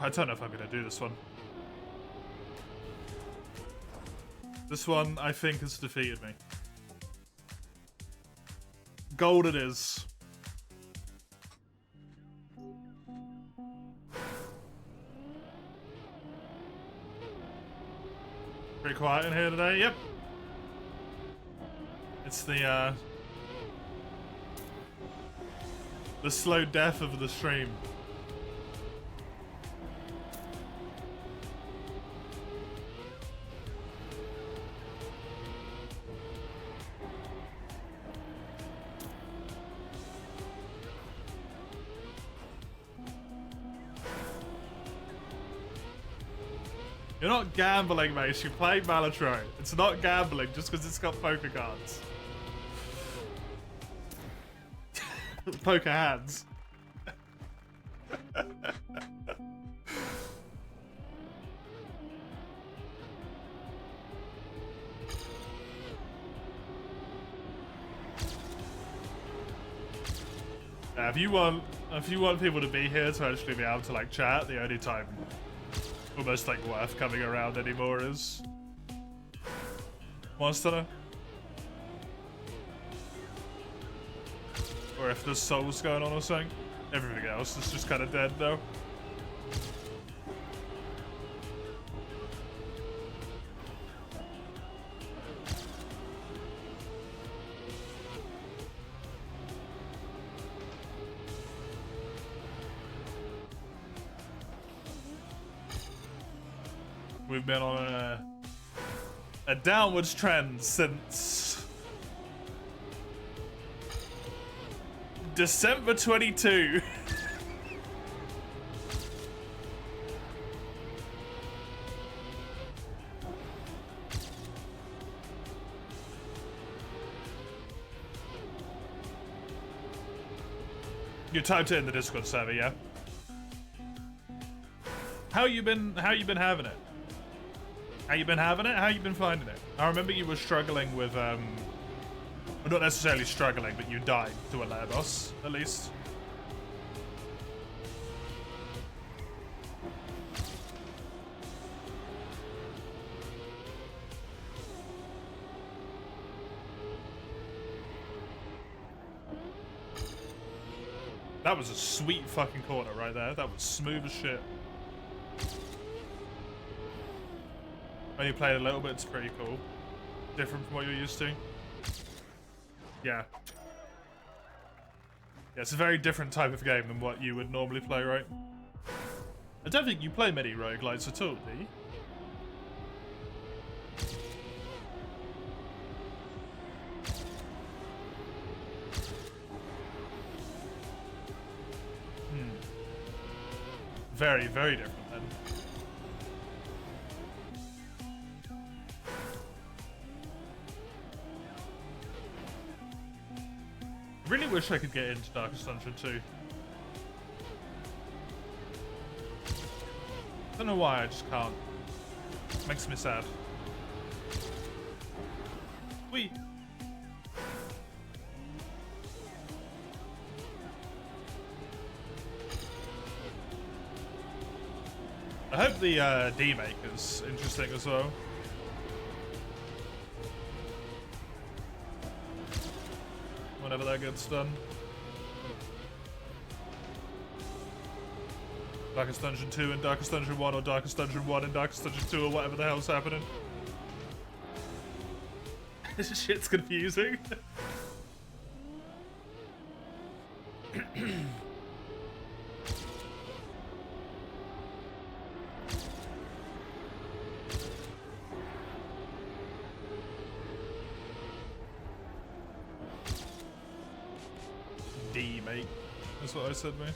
I don't know if I'm gonna do this one. This one, I think, has defeated me. Gold it is. Pretty quiet in here today, yep. It's the slow death of the stream. You're not gambling, mate. You're playing Malatro. It's not gambling just because it's got poker cards. Poker hands. If you want people to be here to actually be able to like chat, the only time almost like worth coming around anymore is Monster. Or if there's souls going on or something. Everything else is just kind of dead though. We've been on a downwards trend since December 22. You typed it in the Discord server, yeah? How you been having it? How you been having it? How you been finding it? I remember you were struggling with, well, not necessarily struggling, but you died to a lair boss, at least. That was a sweet fucking corner right there. That was smooth as shit. When you played a little bit, it's pretty cool. Different from what you're used to. Yeah. Yeah, it's a very different type of game than what you would normally play, right? I don't think you play many roguelites at all, do you? Very, very different then. I really wish I could get into Darkest Dungeon 2. I don't know why, I just can't. Makes me sad. Wee. I hope the D-Make is interesting as well. Whenever that gets done. Darkest Dungeon 2 and Darkest Dungeon 1, or Darkest Dungeon 1 and Darkest Dungeon 2, or whatever the hell's happening. This shit's confusing. D, mate. That's what I said, mate.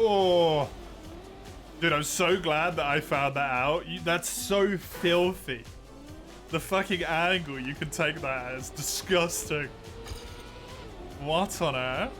Oh, dude, I'm so glad that I found that out. That's so filthy. The fucking angle you can take that is disgusting. What on earth?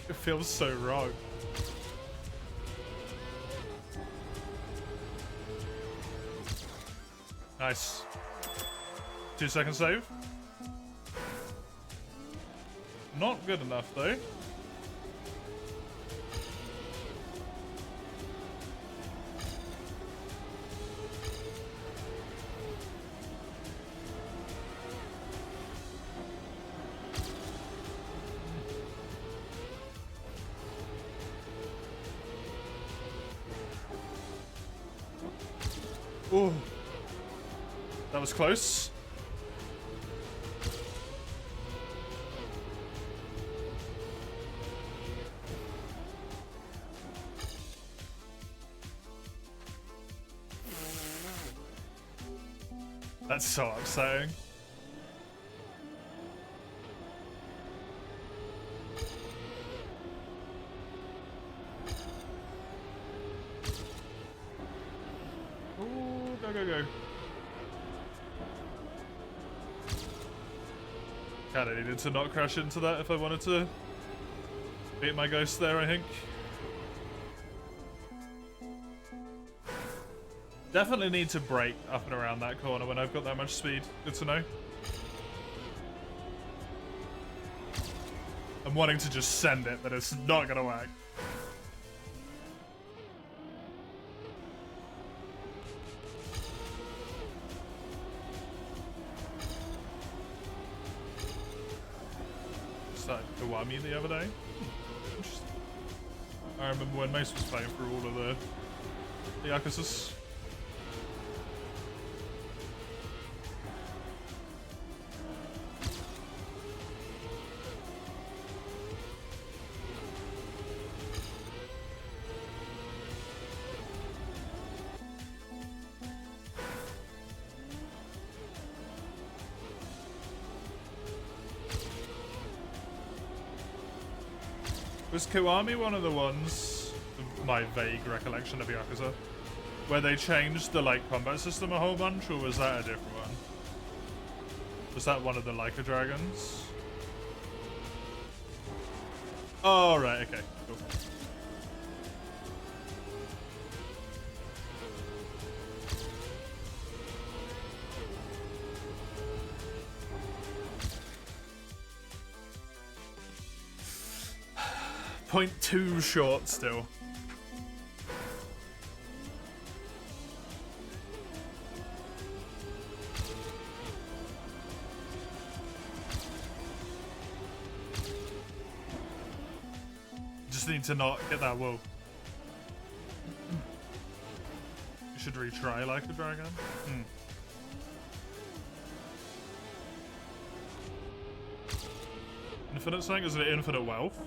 It feels so wrong. Nice. 2-second save. Not good enough though. Ooh. That was close. That's so upsetting. Ooh, go, go, go. Kinda needed to not crash into that if I wanted to beat my ghost there, I think. Definitely need to brake up and around that corner when I've got that much speed. Good to know. I'm wanting to just send it, but it's not gonna work. Started Kiwami the other day. Interesting. I remember when Mace was playing through all of the Yakuza's. Was Kiwami one of the ones, my vague recollection of Yakuza, where they changed the like combat system a whole bunch, or was that a different one? Was that one of the Leica Dragons? Oh, right, okay, cool. .2 short still. Just need to not get that wool. You should retry like a dragon. Infinite something? Is it infinite wealth?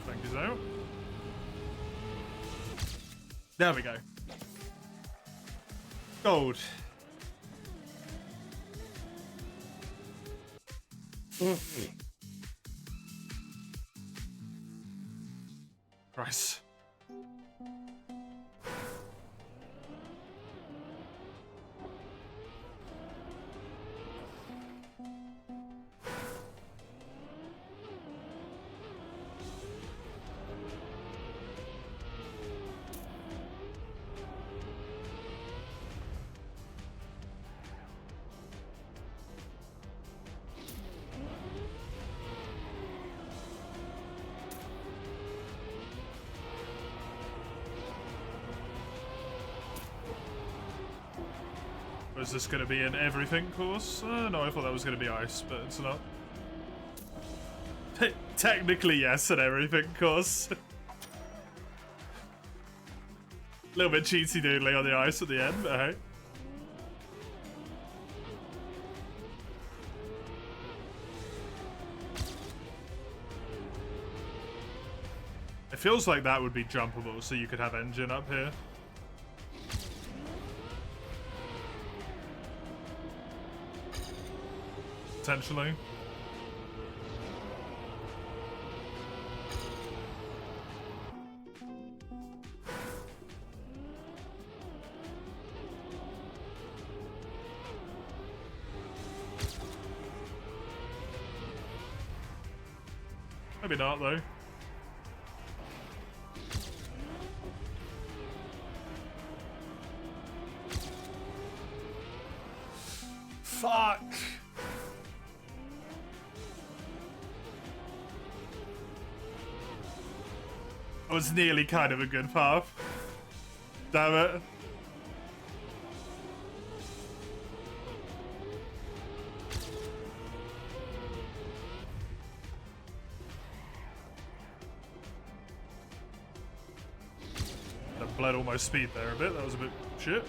Thank you, Zoe. There we go. Gold. Price. Is this going to be an everything course? No, I thought that was going to be ice, but it's not. Technically, yes, an everything course. A little bit cheaty doodling on the ice at the end, but hey. It feels like that would be jumpable, so you could have engine up here. Potentially. Maybe not, though. Fuck! That was nearly kind of a good path. Damn it. That bled all my speed there a bit. That was a bit shit.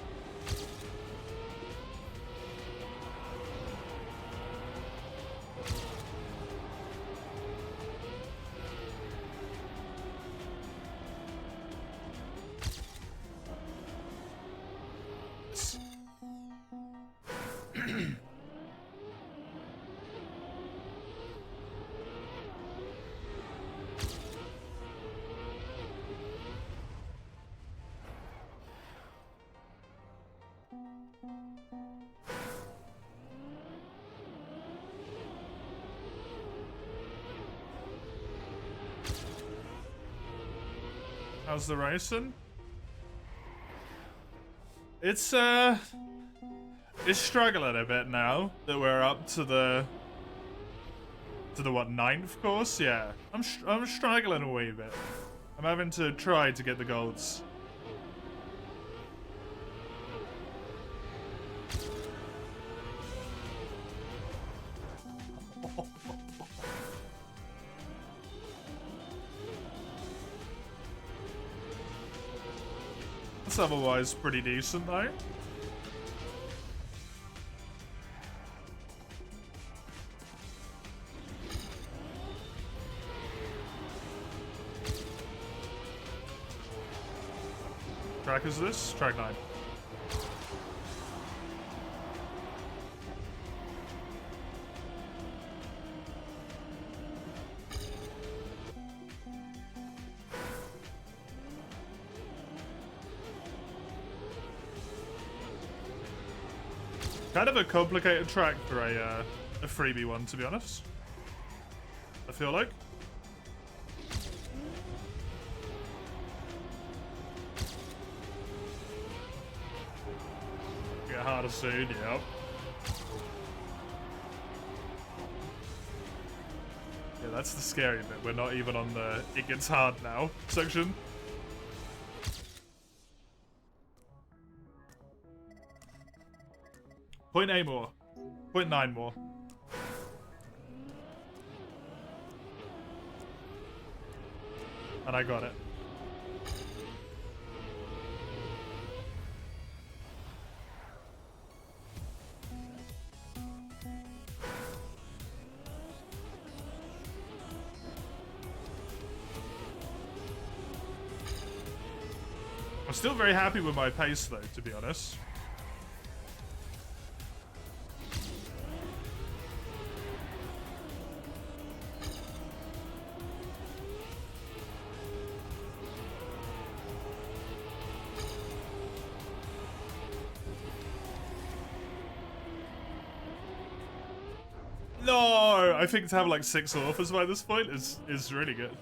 How's the racing? It's struggling a bit now that we're up to the what, 9th course? Yeah, I'm struggling a wee bit. I'm having to try to get the golds. It's otherwise pretty decent though. Track is this? Track 9. Kind of a complicated track for a freebie one, to be honest. I feel like. Get harder soon, yep. Yeah, that's the scary bit. We're not even on the it gets hard now section. Point 8 more. Point 9 more. And I got it. I'm still very happy with my pace though, to be honest. No, I think to have like 6 authors by this point is really good.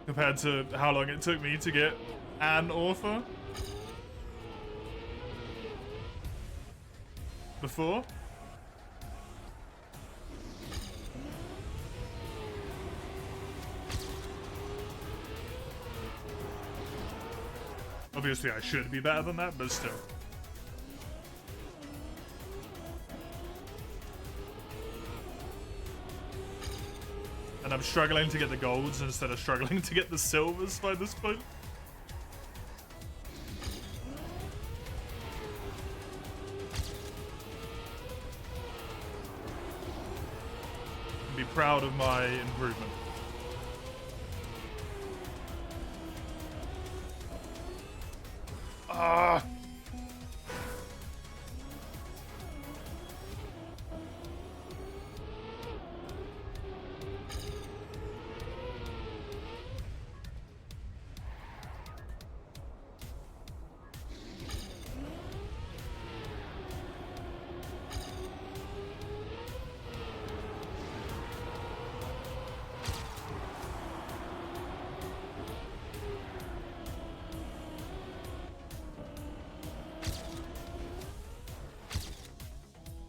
Compared to how long it took me to get an author before. Obviously I should be better than that, but still. And I'm struggling to get the golds instead of struggling to get the silvers by this point. Be proud of my improvement. Ah.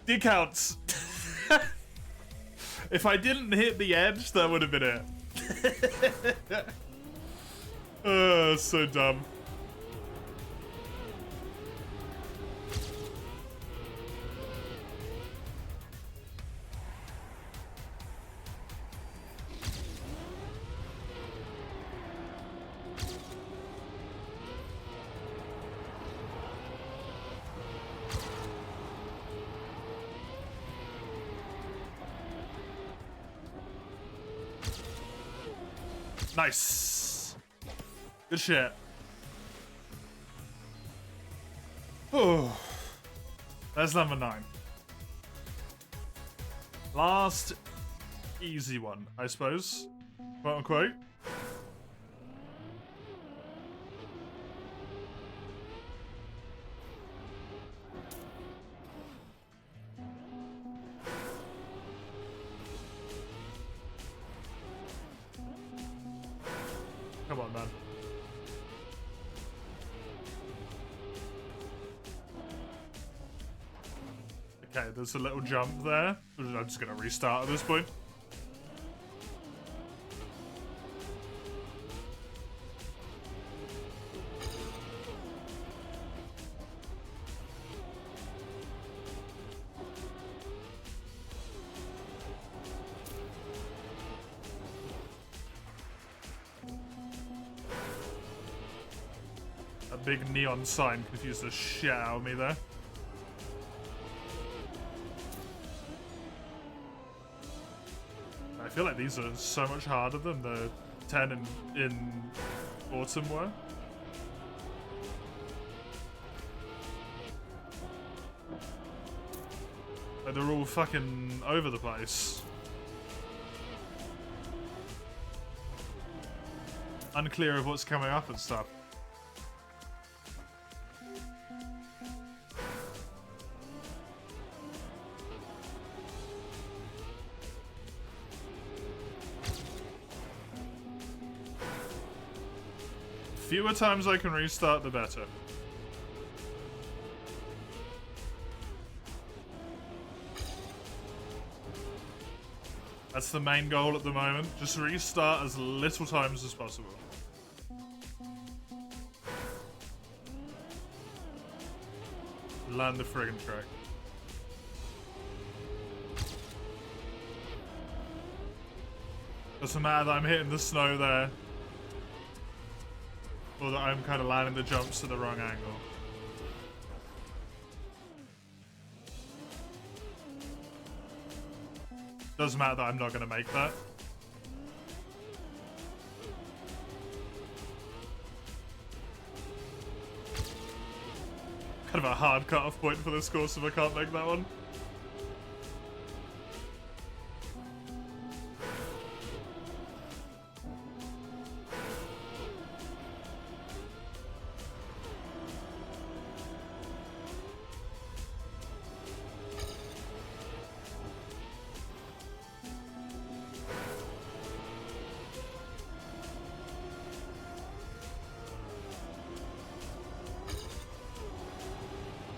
It counts. If I didn't hit the edge, that would have been it. So dumb. Nice. Good shit. Oh, that's number 9. Last easy one, I suppose, quote unquote. Come on, man. Okay, there's a little jump there. I'm just gonna restart at this point. A big neon sign confused the shit out of me there. I feel like these are so much harder than the 10 in Autumn were. Like they're all fucking over the place. Unclear of what's coming up and stuff. Fewer times I can restart, the better. That's the main goal at the moment. Just restart as little times as possible. Land the friggin' track. Doesn't matter that I'm hitting the snow there. Or that I'm kind of landing the jumps at the wrong angle. Doesn't matter that I'm not going to make that. Kind of a hard cut-off point for this course if I can't make that one.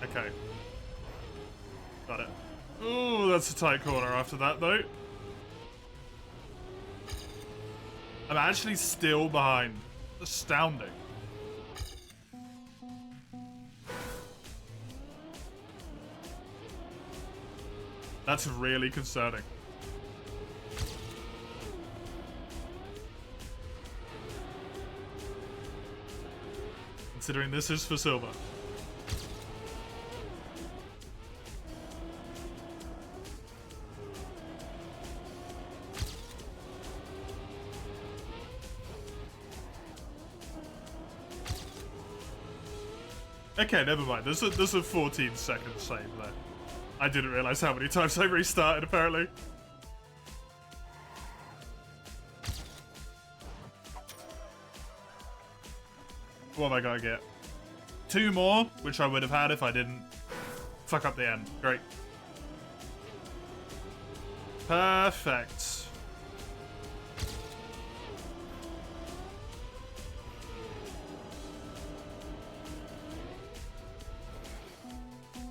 Okay. Got it. Ooh, that's a tight corner after that, though. I'm actually still behind. Astounding. That's really concerning. Considering this is for silver. Okay, never mind. There's a 14-second save there. I didn't realize how many times I restarted, apparently. What am I gonna get? 2 more, which I would have had if I didn't fuck up the end. Great. Perfect.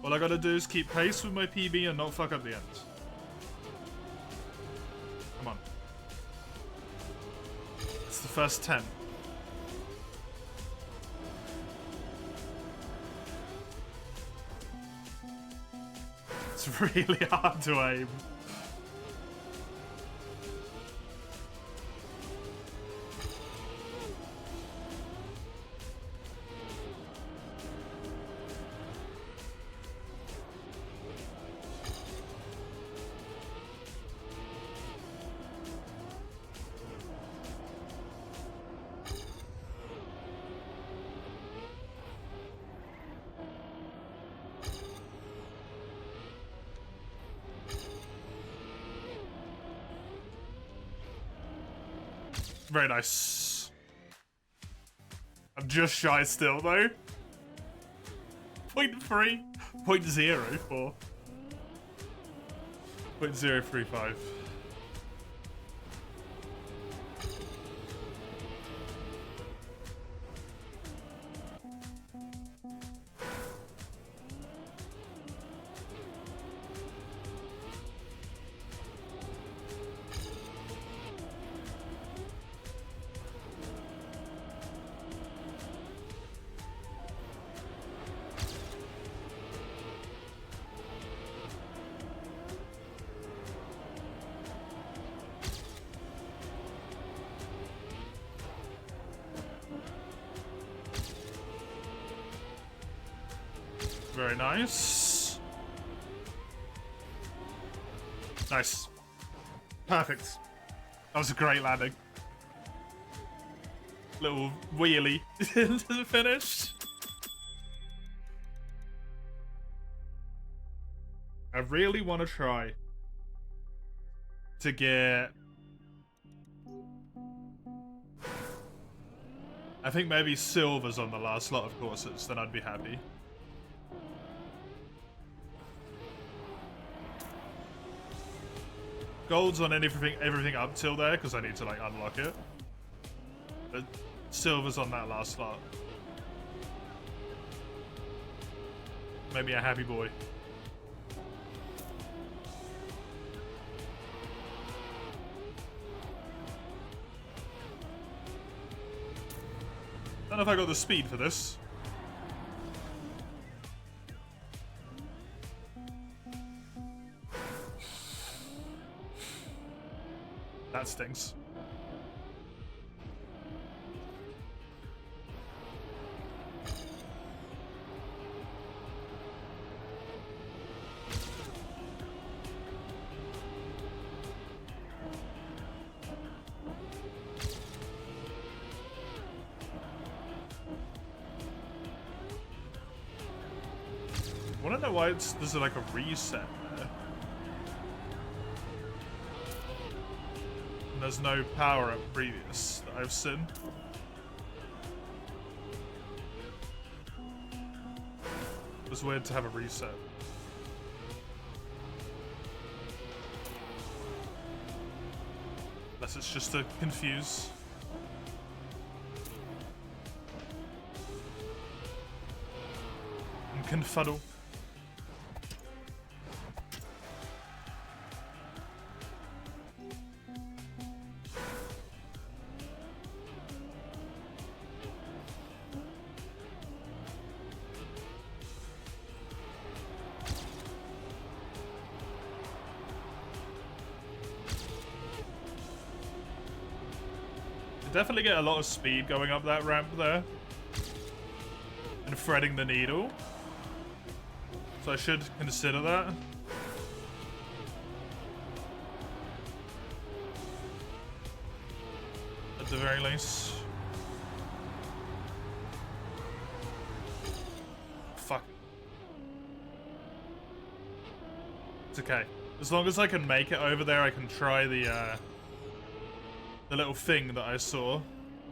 All I gotta do is keep pace with my PB and not fuck up the end. Come on. It's the first 10. It's really hard to aim. Very nice. I'm just shy still, though. 0.3. 0.04. 0.035. Very nice. Nice. Perfect. That was a great landing. Little wheelie into the finish. I really want to try to get... I think maybe silver's on the last lot of courses, then I'd be happy. Gold's on everything up till there, because I need to, like, unlock it. But silver's on that last slot. Maybe a happy boy. Don't know if I got the speed for this. That stings. I wanna know why there's like a reset there. And there's no power up previous that I've seen. It was weird to have a reset. Unless it's just to confuse. And confuddle. Definitely get a lot of speed going up that ramp there. And threading the needle. So I should consider that. At the very least. Fuck. It's okay. As long as I can make it over there, I can try the little thing that I saw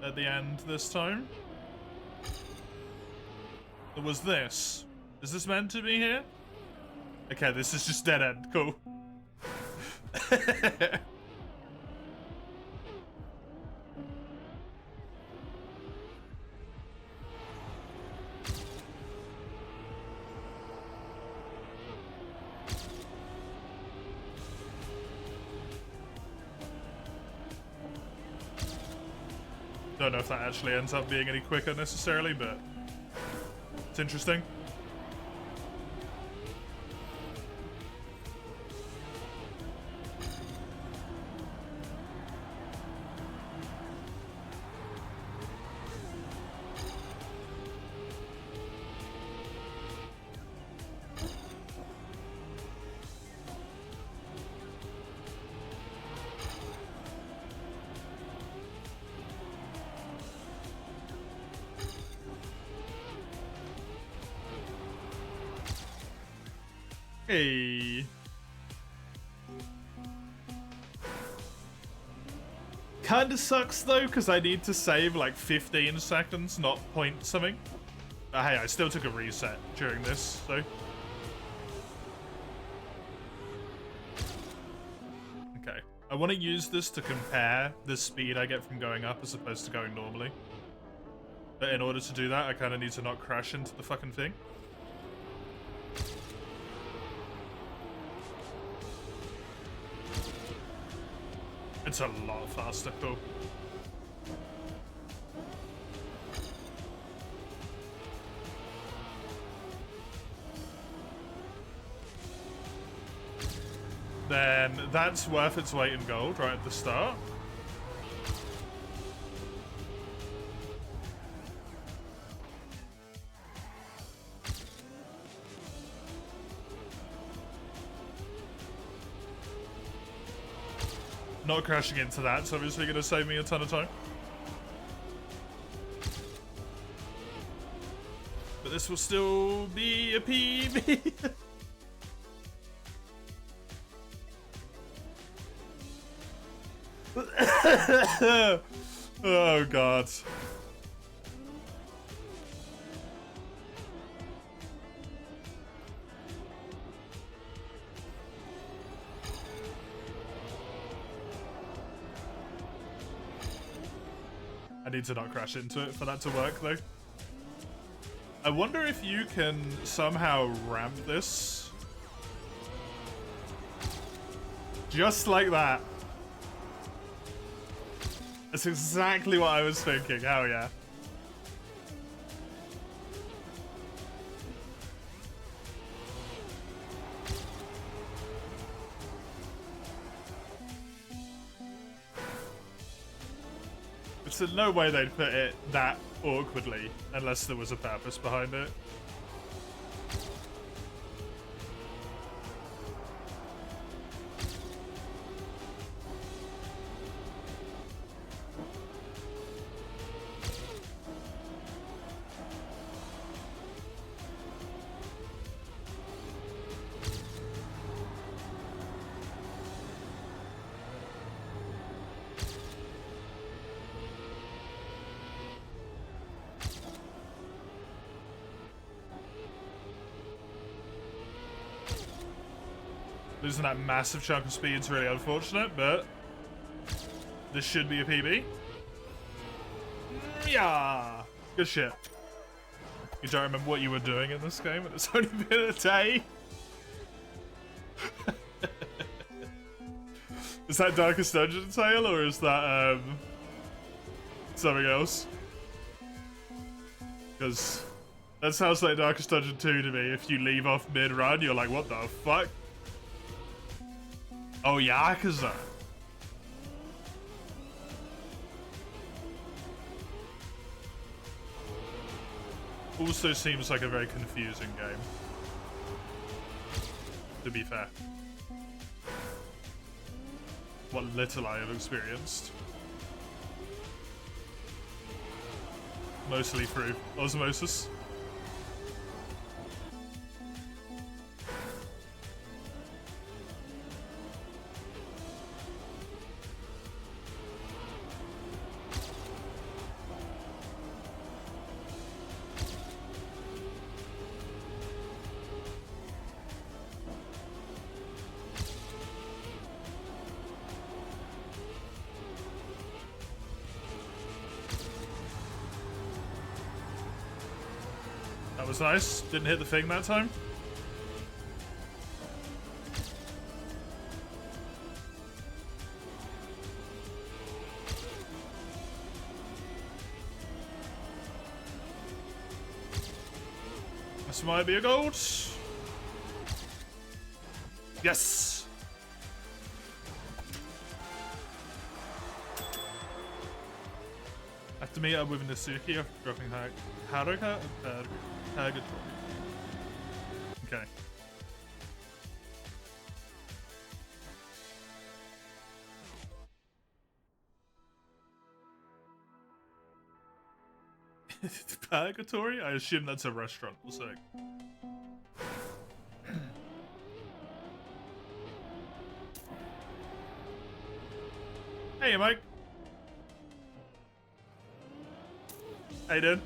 at the end this time. It was this. Is this meant to be here? Okay, this is just dead end. Cool. Don't know if that actually ends up being any quicker necessarily, but it's interesting. Hey. Kinda sucks though, because I need to save like 15 seconds, not point something. But hey, I still took a reset during this, so. Okay. I want to use this to compare the speed I get from going up as opposed to going normally. But in order to do that, I kind of need to not crash into the fucking thing. It's a lot faster, cool. Then that's worth its weight in gold right at the start. Not crashing into that's obviously going to save me a ton of time. But this will still be a PB. Oh god. I need to not crash into it for that to work though. I wonder if you can somehow ramp this. Just like that. That's exactly what I was thinking. Hell yeah. It's in no way they'd put it that awkwardly unless there was a purpose behind it. Losing that massive chunk of speed is really unfortunate, but this should be a PB. Yeah, good shit. You don't remember what you were doing in this game, and it's only been a day. Is that Darkest Dungeon Tale, or is that something else? Because that sounds like Darkest Dungeon 2 to me. If you leave off mid-run, you're like, what the fuck? Oh, Yakuza. Also seems like a very confusing game, to be fair. What little I have experienced. Mostly through osmosis. That was nice. Didn't hit the thing that time. This might be a gold. Yes! After meet up with Nasuki after dropping Haruka and Purgatory. Okay. Purgatory? I assume that's a restaurant or something. Hey, Mike. How you doing?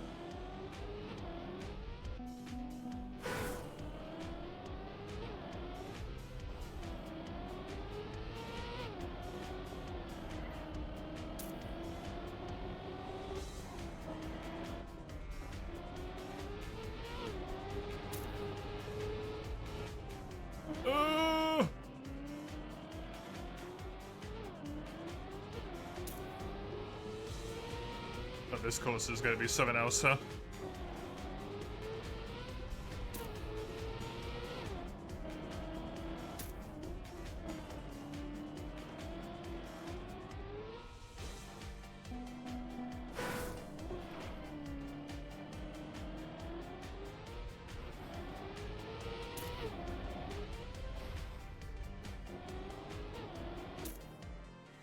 But this course is going to be something else, huh?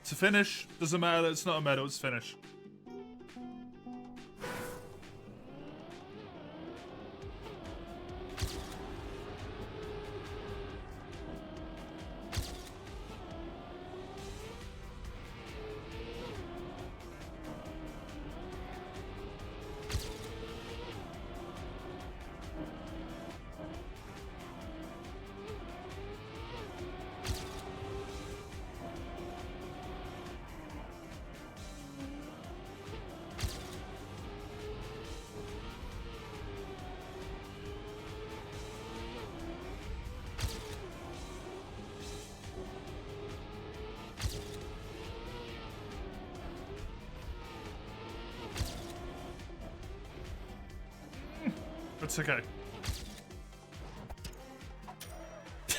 To finish, doesn't matter that it's not a medal, it's finish. It's okay.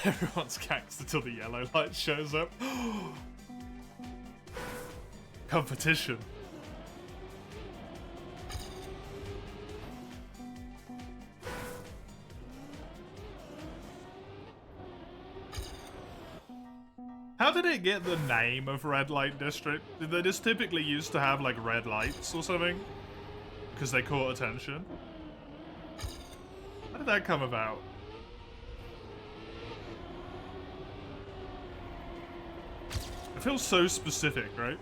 Everyone's ganked until the yellow light shows up. Competition. How did it get the name of Red Light District? Did they just typically used to have like red lights or something? Because they caught attention? How did that come about? It feels so specific, right?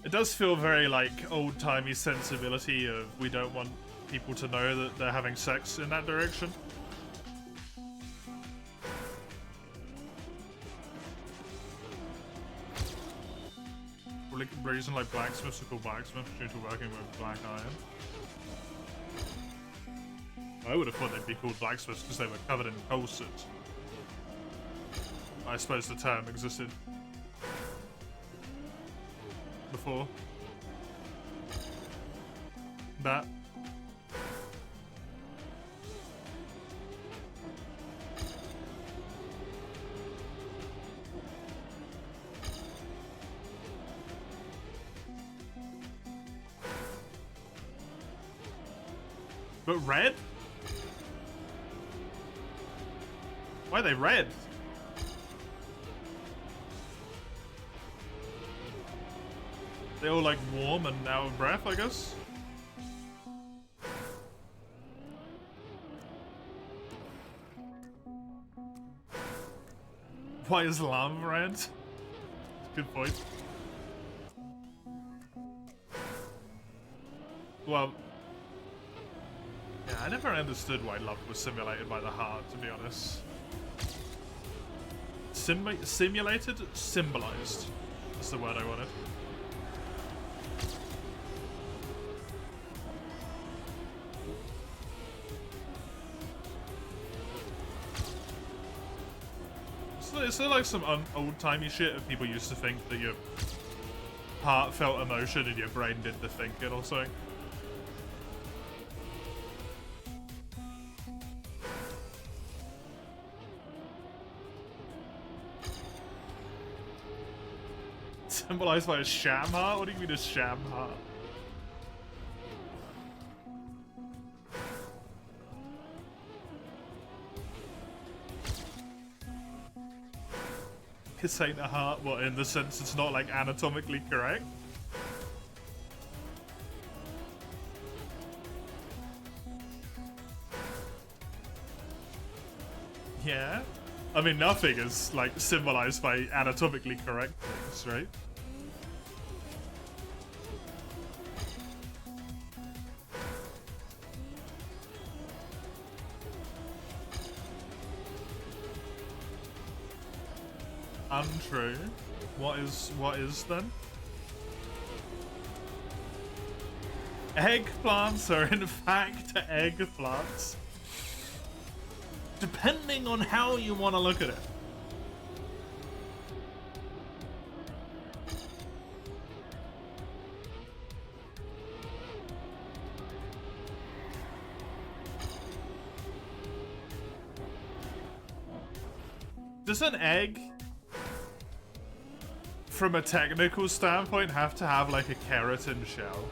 It does feel very like old-timey sensibility of we don't want people to know that they're having sex in that direction. Reason like blacksmiths are called blacksmiths due to working with black iron. I would have thought they'd be called blacksmiths because they were covered in coal soot. I suppose the term existed before that. But red? Why are they red? They're all like warm and out of breath, I guess. Why is lava red? Good point. Well, yeah, I never understood why love was simulated by the heart, to be honest. Simulated? Symbolized. That's the word I wanted. Is there like some old-timey shit of people used to think that your heart felt emotion and your brain did the thinking or something? Symbolized by a sham heart? What do you mean a sham heart? This ain't a heart, what, in the sense it's not, like, anatomically correct? Yeah? I mean, nothing is, like, symbolized by anatomically correct things, right? Untrue. What is then? Eggplants are in fact eggplants. Depending on how you want to look at it. Does an egg, from a technical standpoint, have to have like a keratin shell?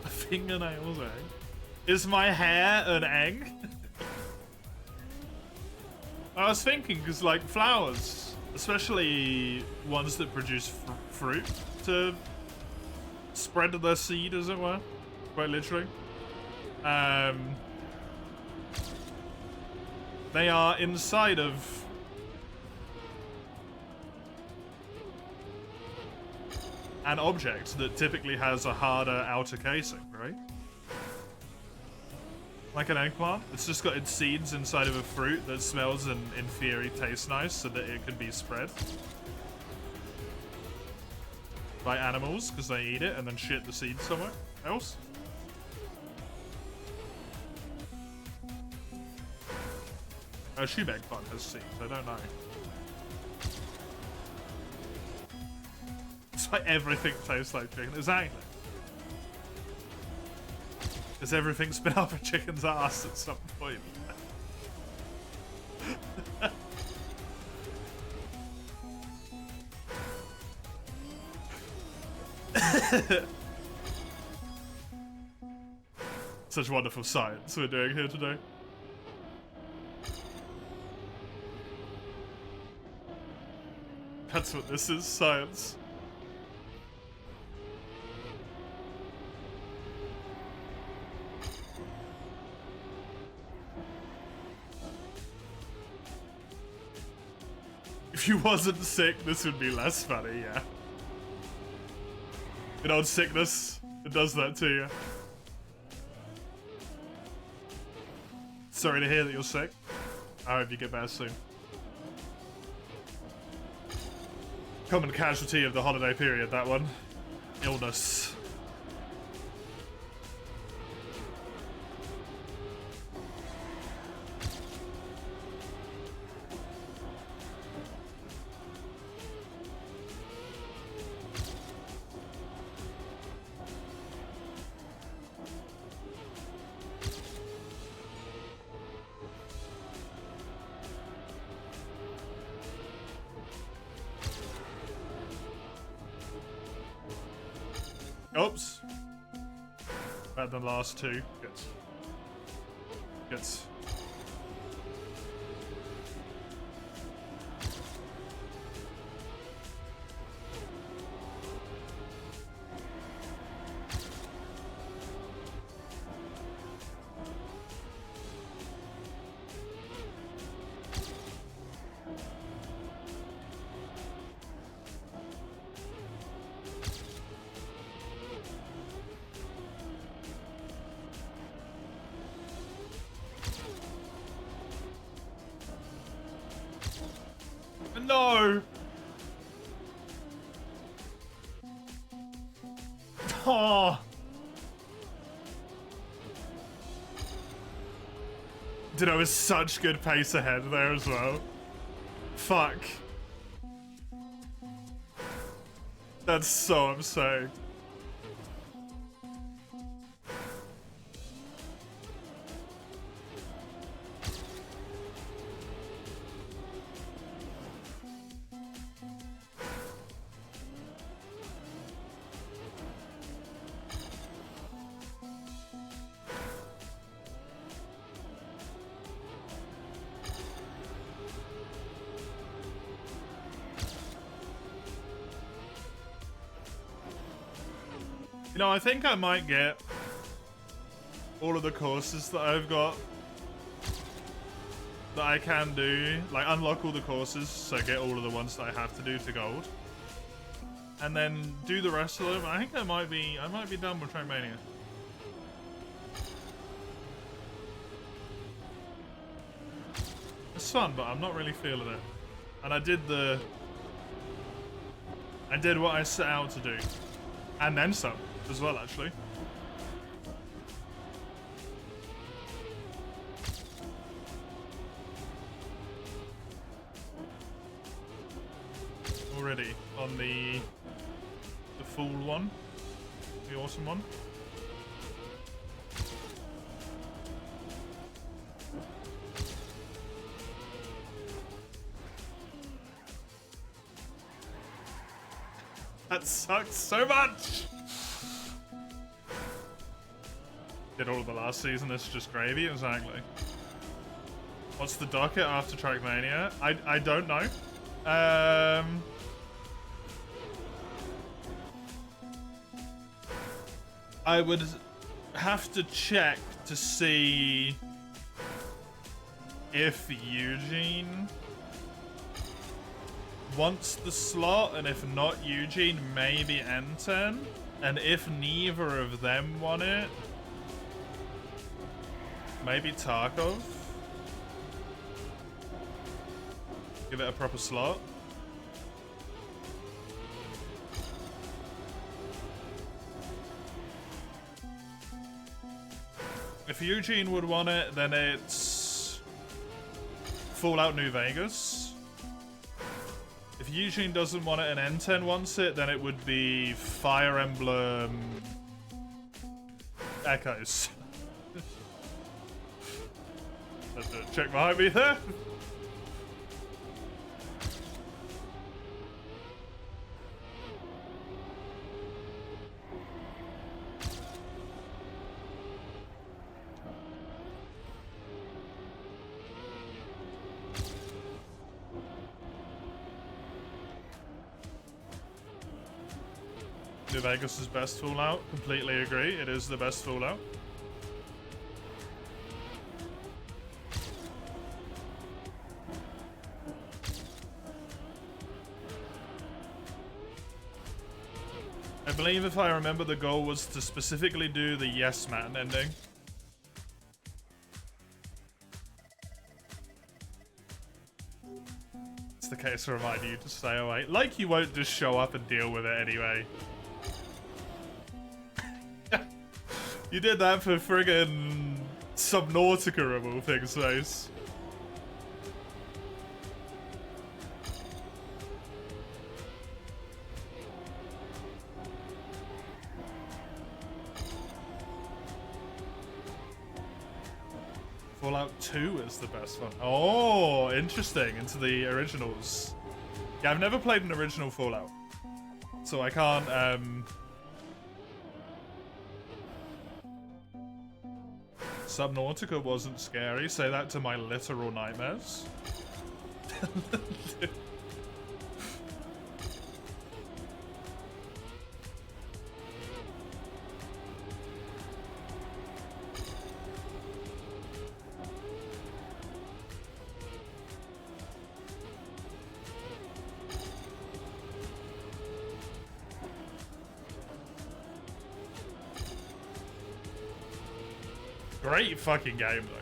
A fingernail's egg? Is my hair an egg? I was thinking, because like flowers, especially ones that produce fruit, to spread their seed, as it were, quite literally. They are inside of an object that typically has a harder outer casing, right? Like an eggplant. It's just got its seeds inside of a fruit that smells and, in theory, tastes nice so that it can be spread by animals because they eat it and then shit the seeds somewhere else. A sheep eggplant has seeds, I don't know. It's like everything tastes like chicken. Exactly. Because everything's been up a chicken's ass at some point. Such wonderful science we're doing here today. That's what this is, science. If you wasn't sick, this would be less funny, yeah. Good old sickness, it does that to you. Sorry to hear that you're sick. I hope you get better soon. Common casualty of the holiday period, that one. Illness. Oops. Better than the last two. Good. Good. No! Oh! Dude, I was such good pace ahead there as well. Fuck. That's so absurd. You know, I think I might get all of the courses that I've got that I can do. Like, unlock all the courses, so get all of the ones that I have to do to gold. And then do the rest of them. I think I might be done with Trackmania. It's fun, but I'm not really feeling it. And I did what I set out to do. And then some. As well, actually. Already on the full one, the awesome one. That sucks so much. Did all of the last season, it's just gravy, exactly. What's the docket after Trackmania? I don't know. I would have to check to see if Eugene wants the slot, and if not Eugene, maybe N10. And if neither of them want it, maybe Tarkov. Give it a proper slot. If Eugene would want it, then it's Fallout New Vegas. If Eugene doesn't want it and N10 wants it, then it would be Fire Emblem Echoes. Check behind me there. New Vegas is best Fallout. Completely agree. It is the best Fallout. I believe, if I remember, the goal was to specifically do the Yes Man ending. It's the case to remind you to stay away. Like you won't just show up and deal with it anyway. You did that for friggin' Subnautica removal things, nice. Fallout 2 is the best one. Oh, interesting. Into the originals. Yeah, I've never played an original Fallout, so I can't, Subnautica wasn't scary. Say that to my literal nightmares. Great fucking game, though.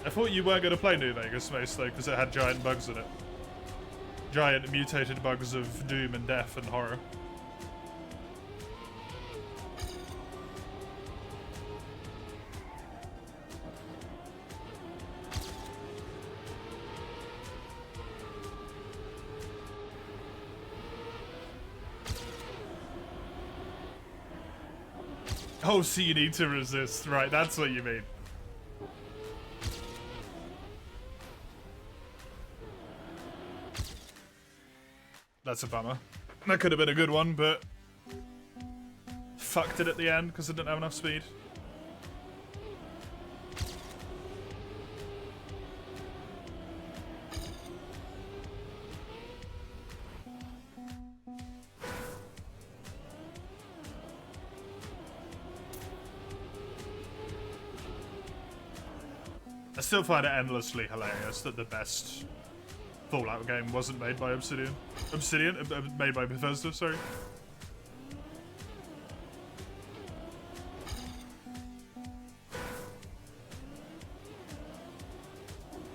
I thought you weren't going to play New Vegas Space, though, because it had giant bugs in it. Giant mutated bugs of doom and death and horror. Oh, so you need to resist. Right, that's what you mean. That's a bummer. That could have been a good one, but fucked it at the end because I didn't have enough speed. I still find it endlessly hilarious that the best Fallout game wasn't made by Obsidian. Made by Bethesda, sorry.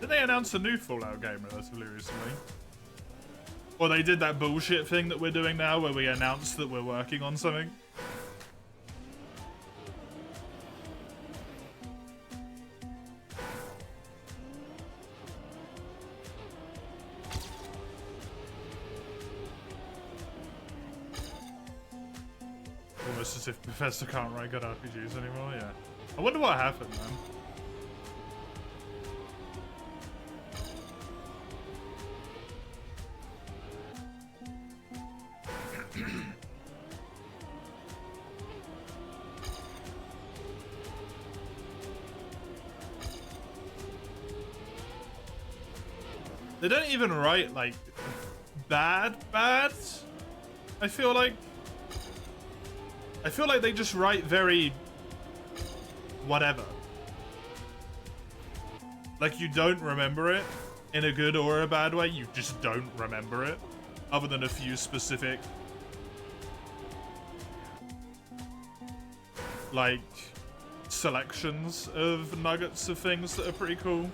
Did they announce a new Fallout game relatively recently? Or they did that bullshit thing that we're doing now where we announce that we're working on something? Almost as if Bethesda can't write good RPGs anymore, yeah. I wonder what happened, man. They don't even write, like, bad. I feel like they just write very whatever. Like, you don't remember it in a good or a bad way. You just don't remember it, other than a few specific, like, selections of nuggets of things that are pretty cool.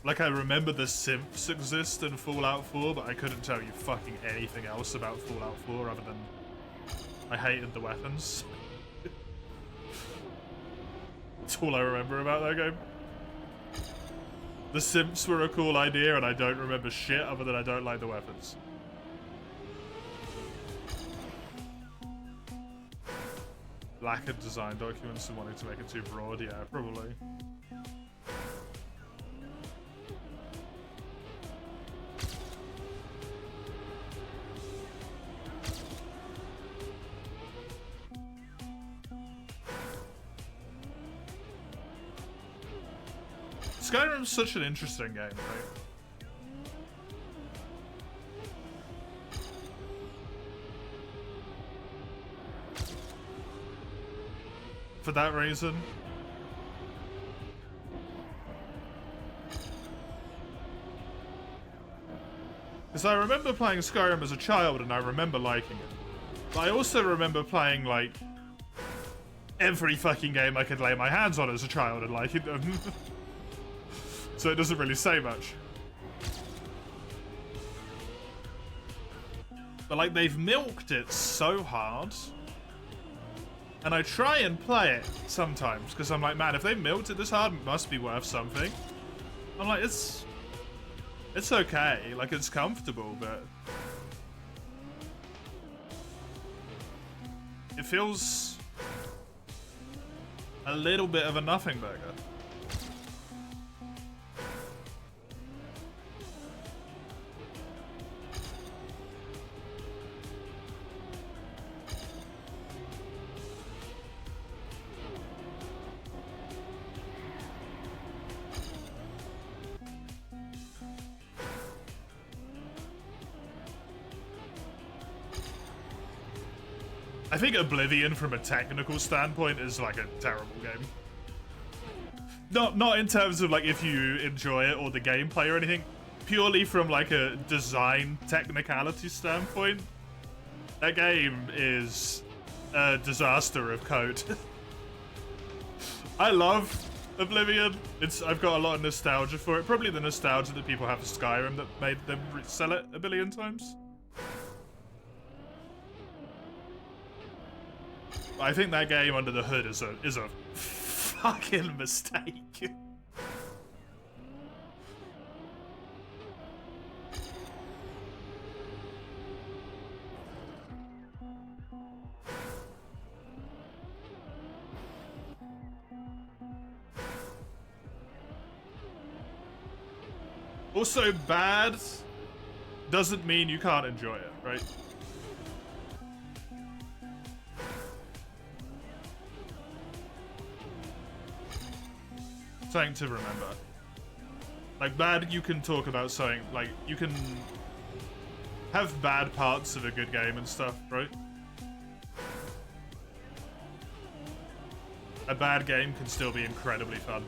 Like, I remember the simps exist in Fallout 4, but I couldn't tell you fucking anything else about Fallout 4 other than I hated the weapons. That's all I remember about that game. The simps were a cool idea, and I don't remember shit other than I don't like the weapons. Lack of design documents and wanting to make it too broad, yeah, probably. Skyrim's such an interesting game, right? For that reason. Because I remember playing Skyrim as a child and I remember liking it. But I also remember playing, like, every fucking game I could lay my hands on as a child and liking them. So it doesn't really say much. But, like, they've milked it so hard. And I try and play it sometimes, because I'm like, man, if they milked it this hard, it must be worth something. I'm like, it's okay. Like, it's comfortable, but it feels a little bit of a nothing burger. I think Oblivion, from a technical standpoint, is like a terrible game. Not in terms of like if you enjoy it or the gameplay or anything. Purely from like a design technicality standpoint, that game is a disaster of code. I love Oblivion. I've got a lot of nostalgia for it. Probably the nostalgia that people have for Skyrim that made them sell it a billion times. I think that game under the hood is a fucking mistake. Also, bad doesn't mean you can't enjoy it, right? Something to remember. Like, bad, you can talk about something, like, you can have bad parts of a good game and stuff, right? A bad game can still be incredibly fun.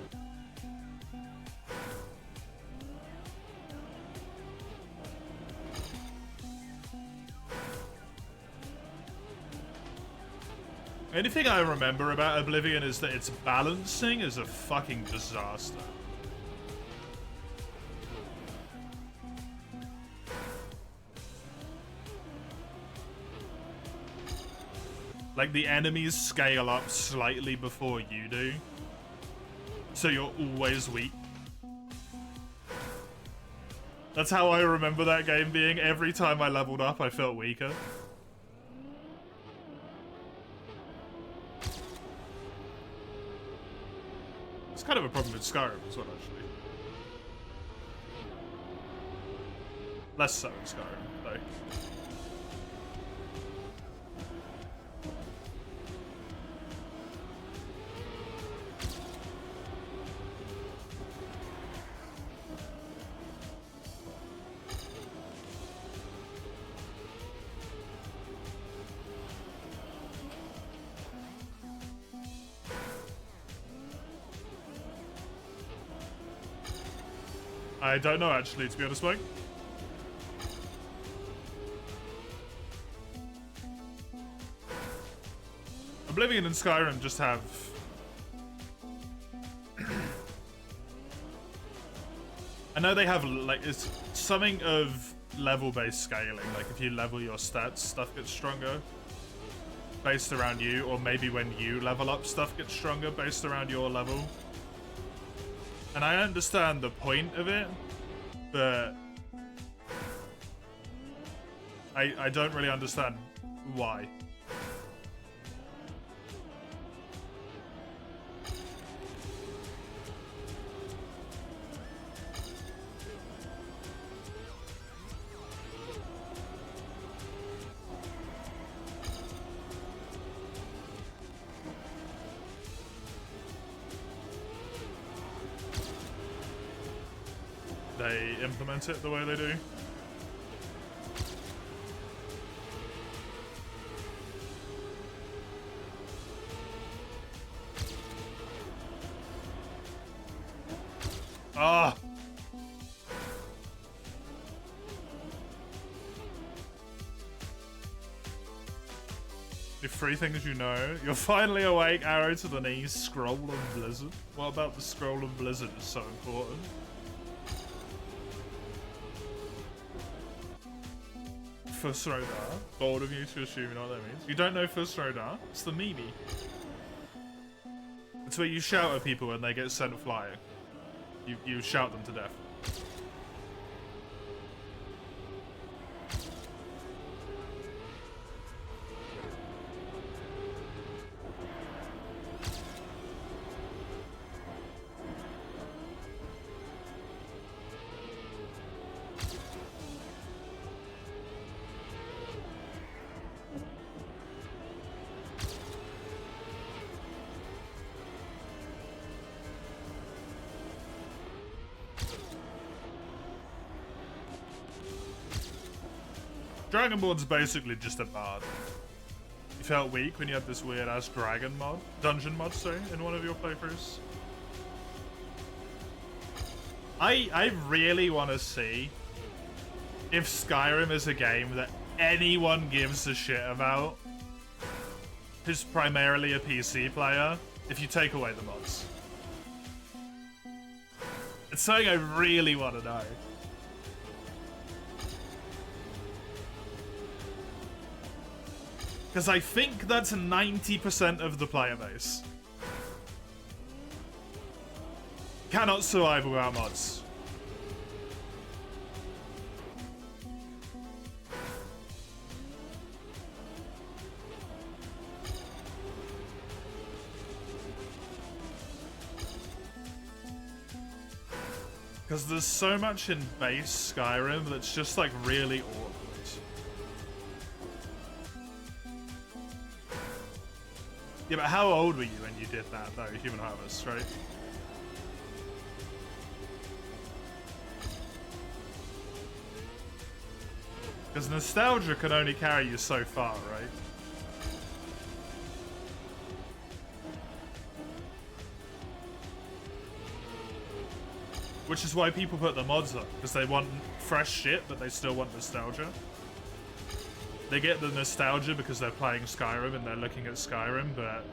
Anything I remember about Oblivion is that its balancing is a fucking disaster. Like, the enemies scale up slightly before you do, so you're always weak. That's how I remember that game being. Every time I leveled up, I felt weaker. It's kind of a problem with Skyrim as well, actually. Less so in Skyrim, though. I don't know, actually, to be honest, Mike. Oblivion and Skyrim just have... I know they have, like, it's something of level-based scaling. Like, if you level your stats, stuff gets stronger based around you, or maybe when you level up, stuff gets stronger based around your level. And I understand the point of it, but I don't really understand why. They implement it the way they do. Ah! The three things you know. You're finally awake, arrow to the knees, scroll of Blizzard. What about the scroll of Blizzard is so important? Fusrodar. Bold of you to assume you know what that means. You don't know Fusrodar? It's the Mimi. It's where you shout at people when they get sent flying. You shout them to death. Dragonborn's basically just a bard. You felt weak when you had this weird ass dragon mod, dungeon mod, sorry, in one of your playthroughs. I really want to see if Skyrim is a game that anyone gives a shit about, who's primarily a PC player, if you take away the mods. It's something I really want to know. Because I think that's 90% of the player base. Cannot survive without mods. Because there's so much in base Skyrim that's just like really awkward. Yeah, but how old were you when you did that though, Human Harvest, right? Because nostalgia can only carry you so far, right? Which is why people put the mods up, because they want fresh shit, but they still want nostalgia. They get the nostalgia because they're playing Skyrim and they're looking at Skyrim, but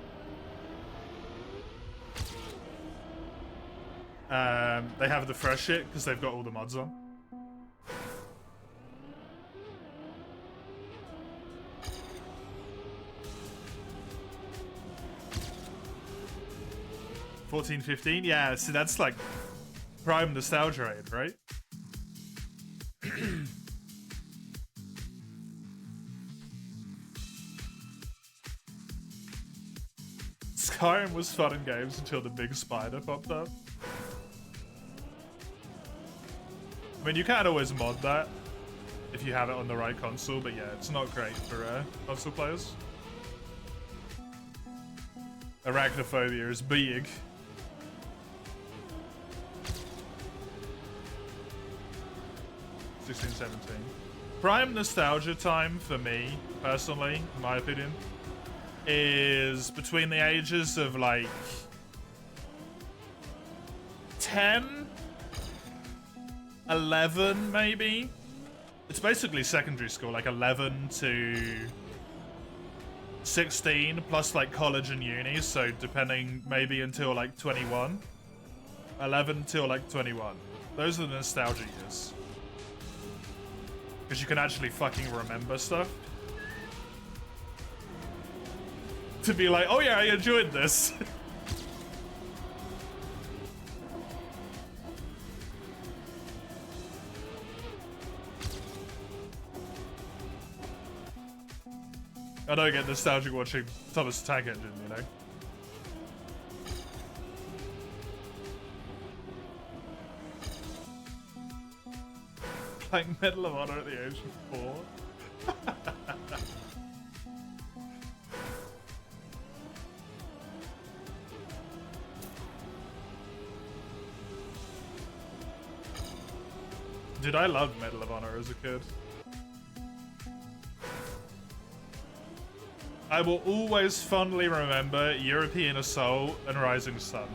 they have the fresh shit because they've got all the mods on. $14, $15? Yeah, see, that's like prime nostalgia age, right? Skyrim was fun in games until the big spider popped up. I mean, you can't always mod that if you have it on the right console, but yeah, it's not great for console players. Arachnophobia is big. $16, $17. Prime nostalgia time for me, personally, in my opinion, is between the ages of like 10, 11 maybe. It's basically secondary school, like 11 to 16 plus like college and uni, so depending maybe until like 21. 11 till like 21. Those are the nostalgia years. Because you can actually fucking remember stuff. To be like, oh yeah, I enjoyed this. I don't get nostalgic watching Thomas the Tank Engine, you know? Playing Medal of Honor at the age of 4. Dude, I loved Medal of Honor as a kid. I will always fondly remember European Assault and Rising Sun.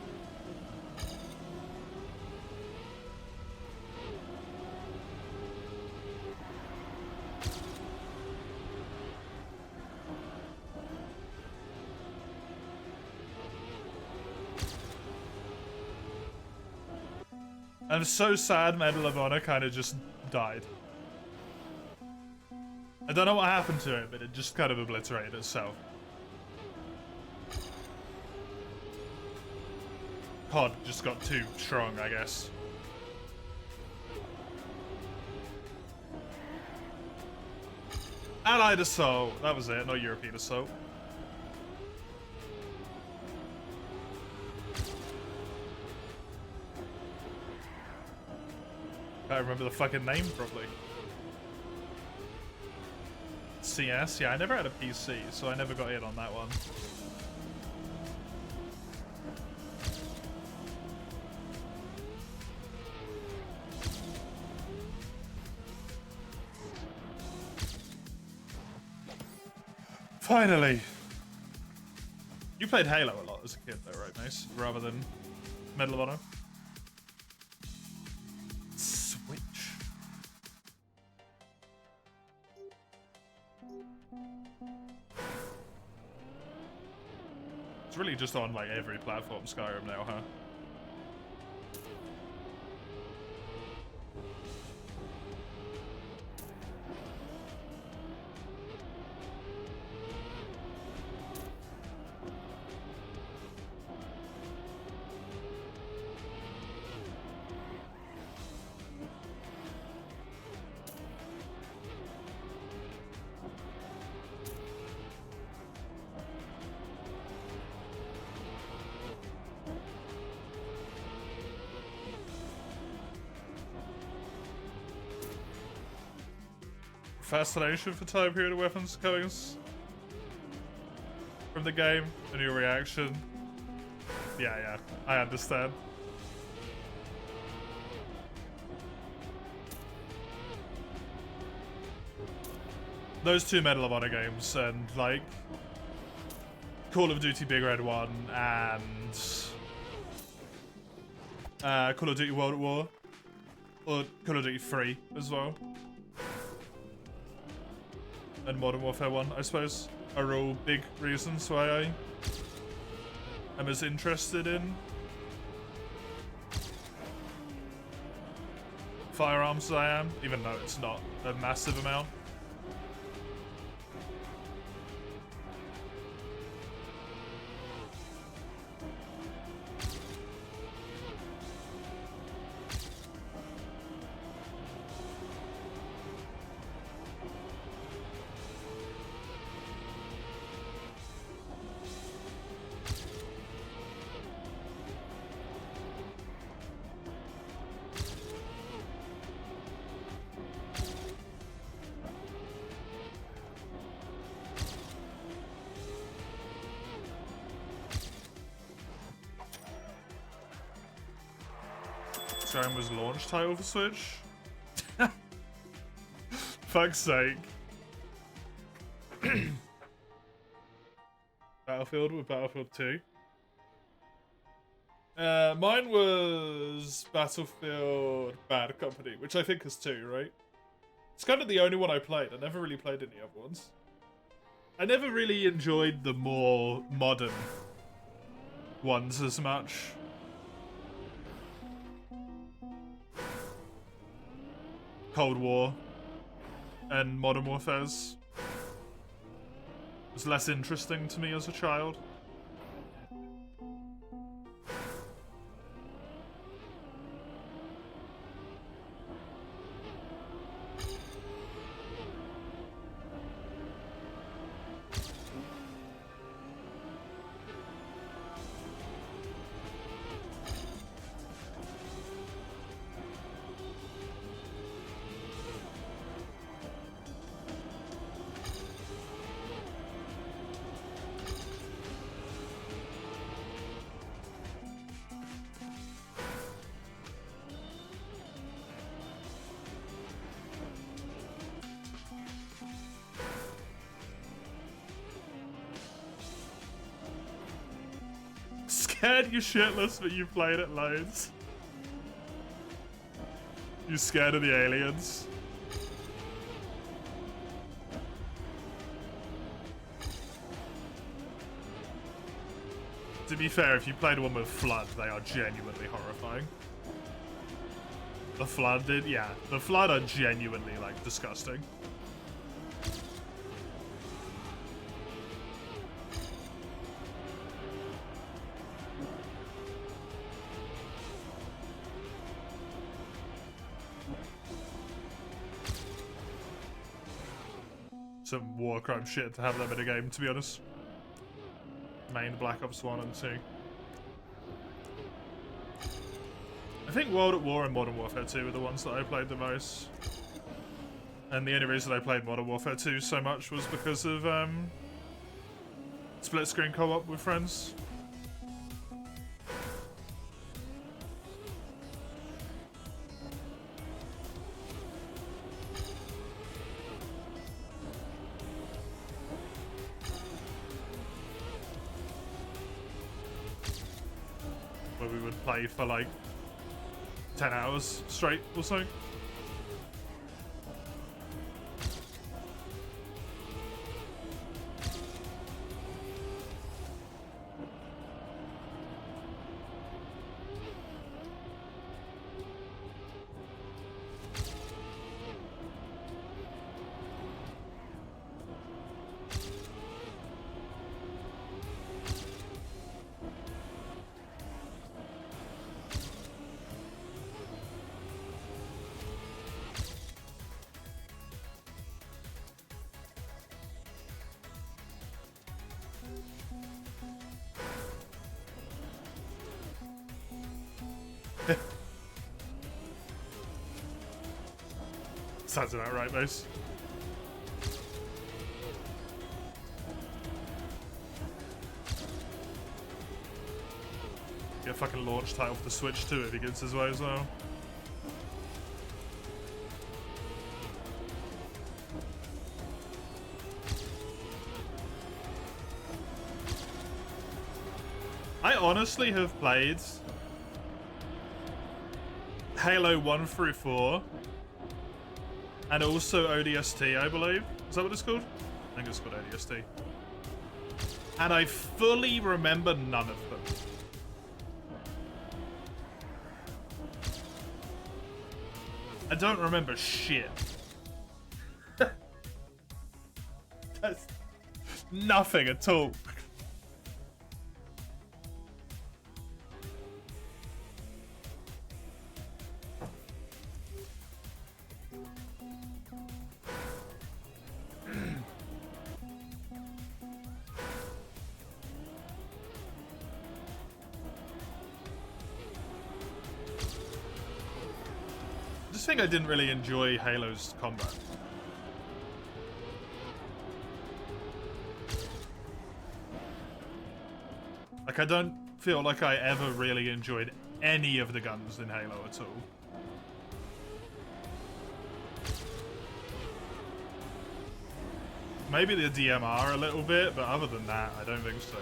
I'm so sad Medal of Honor kind of just died. I don't know what happened to it, but it just kind of obliterated itself. COD just got too strong, I guess. Allied Assault, that was it, not European Assault. I don't remember the fucking name properly. CS? Yeah, I never had a PC, so I never got in on that one. Finally! You played Halo a lot as a kid though, right, Mace? Rather than Medal of Honor? It's really just on like every platform, Skyrim now, huh? fascination for time period weapons coming from the game and your reaction. Yeah, I understand. Those two Medal of Honor games and like Call of Duty Big Red 1 and Call of Duty World at War, or Call of Duty 3 as well, and Modern Warfare 1, I suppose, are all big reasons why I am as interested in firearms as I am, even though it's not a massive amount. Game was launch title for Switch. Fuck's sake. Battlefield with Battlefield 2. Mine was Battlefield Bad Company, which I think is 2, right? It's kind of the only one I played. I never really played any other ones. I never really enjoyed the more modern ones as much. Cold War and Modern Warfare's was less interesting to me as a child. Scared you shitless, but you played it loads. You scared of the aliens. To be fair, if you played one with Flood, they are genuinely horrifying. The Flood did? Yeah. The Flood are genuinely, like, disgusting. Some war crime shit to have them in a game, to be honest. Main Black Ops 1 and 2. I think World at War and Modern Warfare 2 were the ones that I played the most. And the only reason I played Modern Warfare 2 so much was because of split screen co-op with friends. Where we would play for like 10 hours straight or so. Sounds about right, Mose. Get a fucking launch title for the Switch too if he gets his way as well. I honestly have played Halo 1 through 4 and also ODST, I believe. Is that what it's called? I think it's called ODST. And I fully remember none of them. I don't remember shit. That's nothing at all. I think I didn't really enjoy Halo's combat. Like, I don't feel like I ever really enjoyed any of the guns in Halo at all. Maybe the DMR a little bit, but other than that, I don't think so.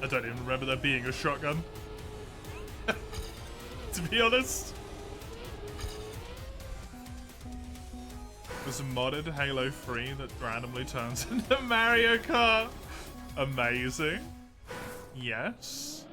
I don't even remember there being a shotgun. To be honest. There's a modded Halo 3 that randomly turns into Mario Kart. Amazing. Yes.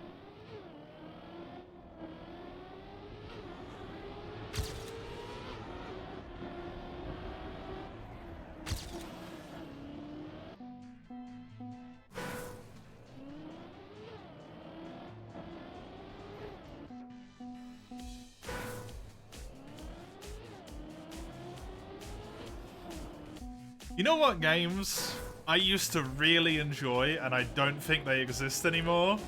You know what games I used to really enjoy and I don't think they exist anymore?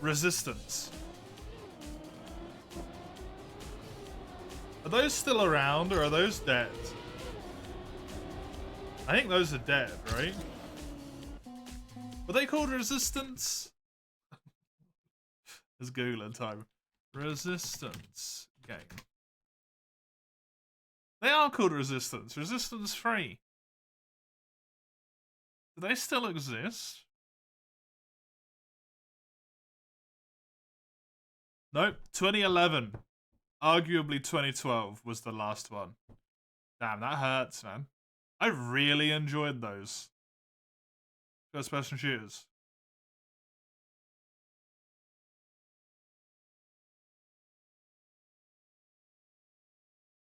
Resistance. Are those still around or are those dead? I think those are dead, right? Were they called Resistance? It's Googling time. Resistance game. They are called Resistance. Resistance 3. Do they still exist? Nope. 2011. Arguably 2012 was the last one. Damn, that hurts, man. I really enjoyed those. First-person shooters.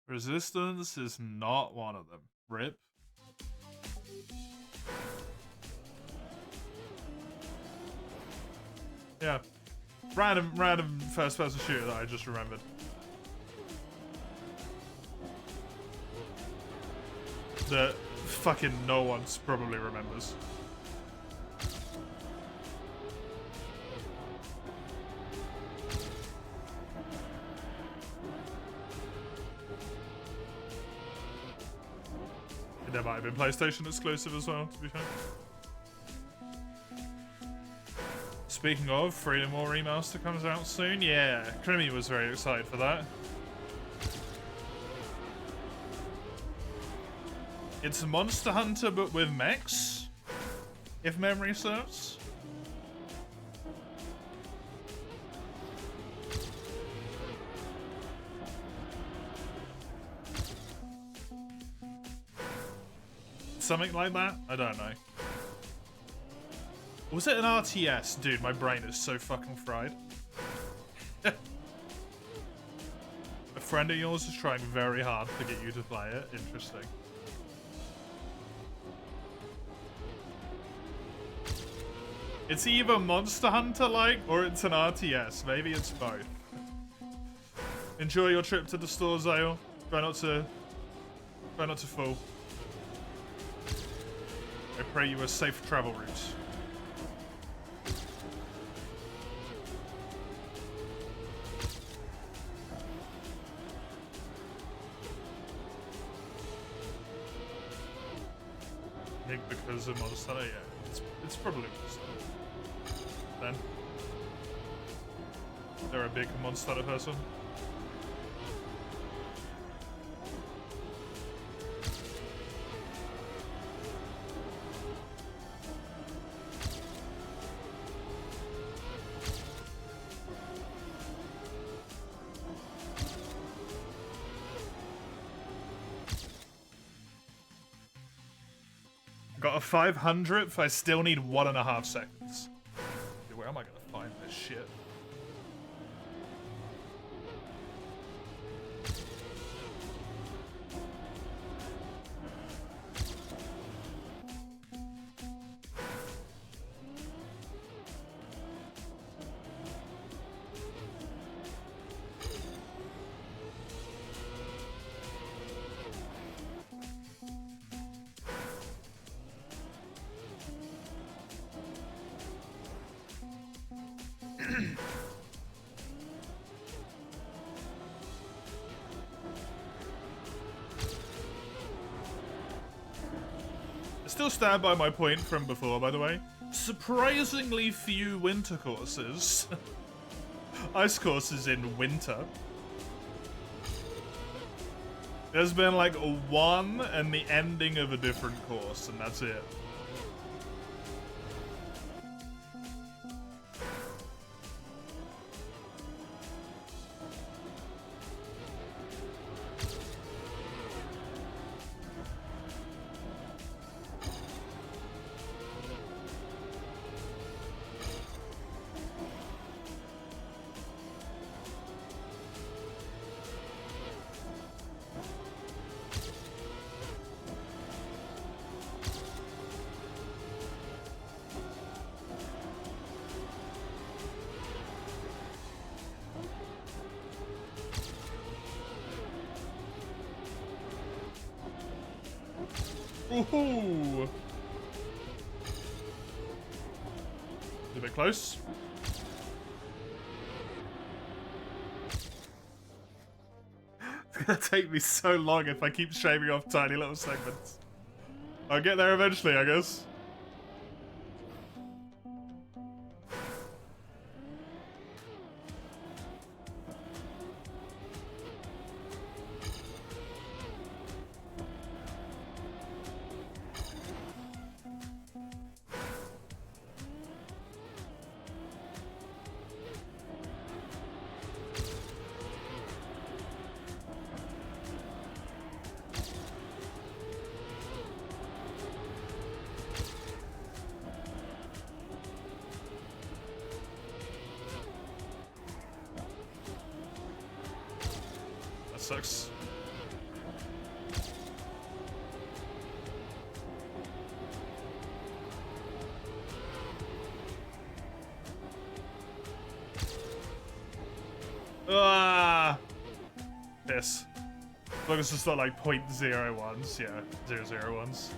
Resistance is not one of them. RIP. Yeah. Random first-person shooter that I just remembered. That fucking no one probably remembers. There might have been PlayStation exclusive as well, to be fair. Speaking of, Freedom War Remaster comes out soon. Yeah, Crimmy was very excited for that. It's Monster Hunter, but with mechs, if memory serves. Something like that? I don't know. Was it an RTS? Dude, my brain is so fucking fried. A friend of yours is trying very hard to get you to play it. Interesting. It's either Monster Hunter-like or it's an RTS. Maybe it's both. Enjoy your trip to the store, Zale. Try not to fall. I pray you a safe travel route. I think because of Monster, yeah, it's probably Monster. Then they're a big Monster person. Got a 500th, I still need 1.5 seconds. Dude, where am I gonna find this shit? Still stand by my point from before, by the way. Surprisingly few winter courses. Ice courses in winter. There's been like one and the ending of a different course, and that's it. Ooh. A bit close. It's gonna take me so long if I keep shaving off tiny little segments. I'll get there eventually, I guess. Sucks. Ah, piss. As long as it's not like 0.01s, yeah, 001s.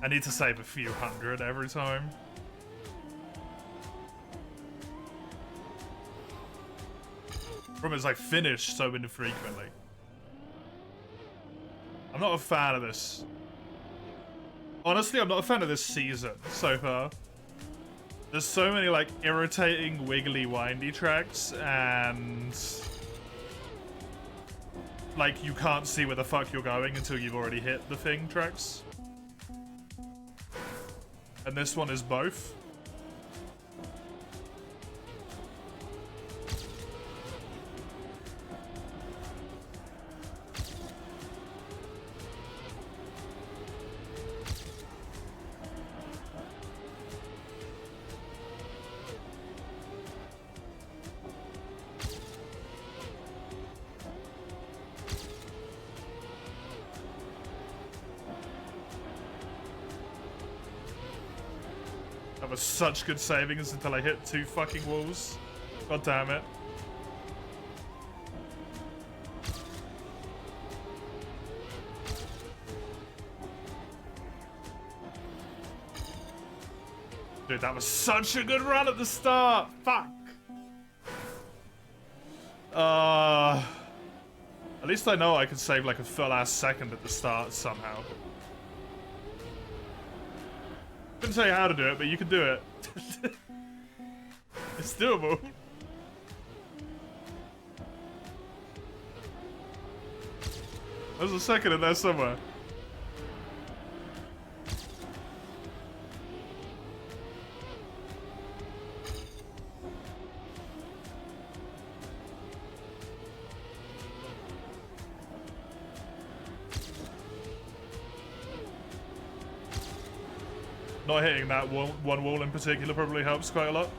I need to save a few hundred every time. Problem is I finish so infrequently. I'm not a fan of this. Honestly, I'm not a fan of this season so far. There's so many like irritating, wiggly, windy tracks, and like you can't see where the fuck you're going until you've already hit the thing tracks. And this one is both. That was such good savings until I hit 2 fucking walls. God damn it. Dude, that was such a good run at the start. Fuck. At least I know I could save like a full ass second at the start somehow. Couldn't tell you how to do it, but you can do it. It's doable. There's a second in there somewhere. Not hitting that one wall in particular probably helps quite a lot.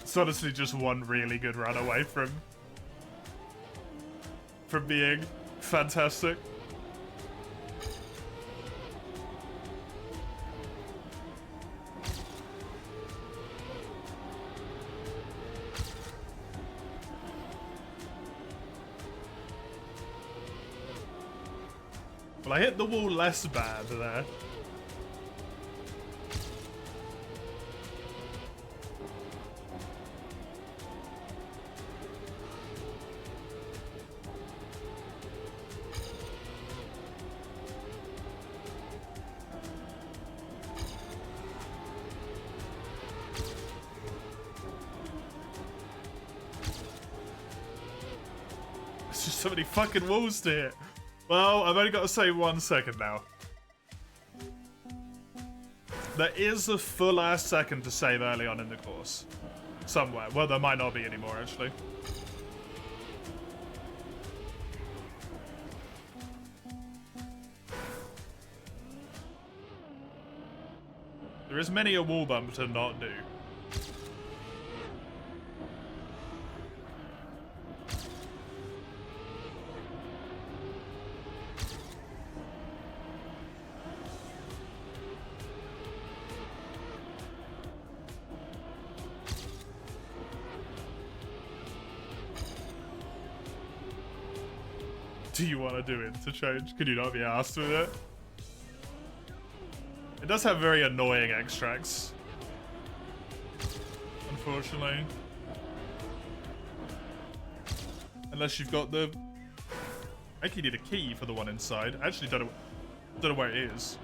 It's honestly just one really good run away from being fantastic. Well, I hit the wall less bad there. So many fucking walls to hit. Well, I've only got to say 1 second now. There is a full ass second to save early on in the course. Somewhere. Well, there might not be anymore, actually. There is many a wall bump to not do. Do you want to do interchange? Could you not be asked with it? It does have very annoying extracts. Unfortunately. Unless you've got the... I think you need a key for the one inside. I actually don't know where it is.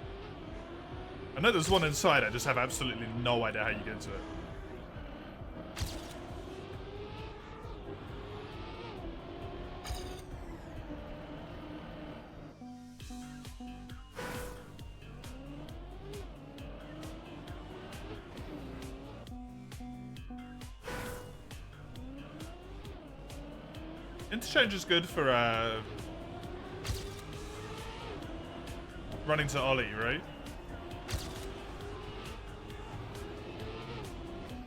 I know there's one inside, I just have absolutely no idea how you get to it. Interchange is good for running to Ollie, right?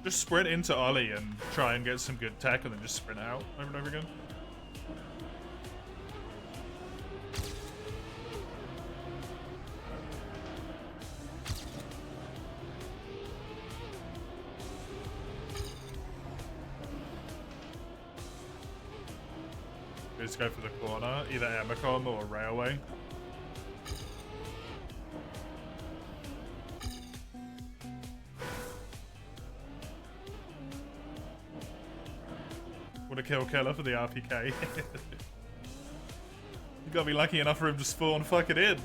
Just sprint into Ollie and try and get some good tech and then just sprint out over and over again. Just go for the corner, either Amacom or Railway. What a kill killer for the RPK. You gotta be lucky enough for him to spawn fucking in.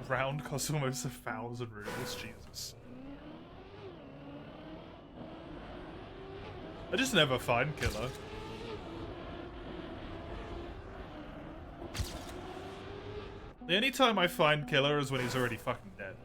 Round costs almost 1,000 rubles, Jesus. I just never find Killer. The only time I find Killer is when he's already fucking dead.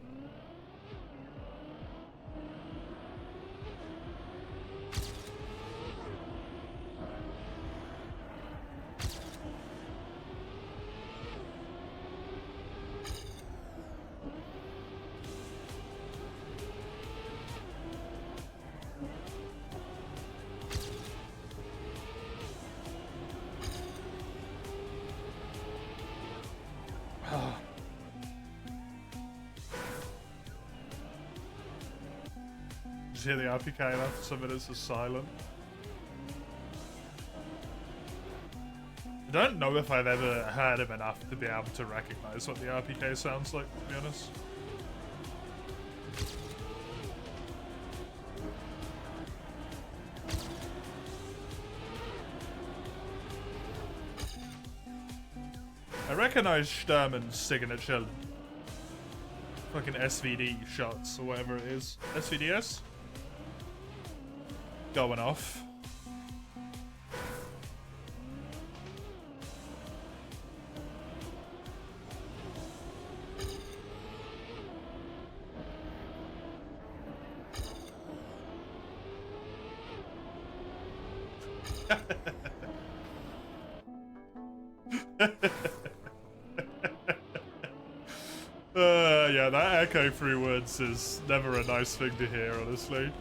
Hear the RPK after some minutes is silent. I don't know if I've ever heard him enough to be able to recognize what the RPK sounds like, to be honest. I recognize Sturman's signature fucking SVD shots or whatever it is. SVDS? Going off. Yeah, that echo through woods is never a nice thing to hear, honestly.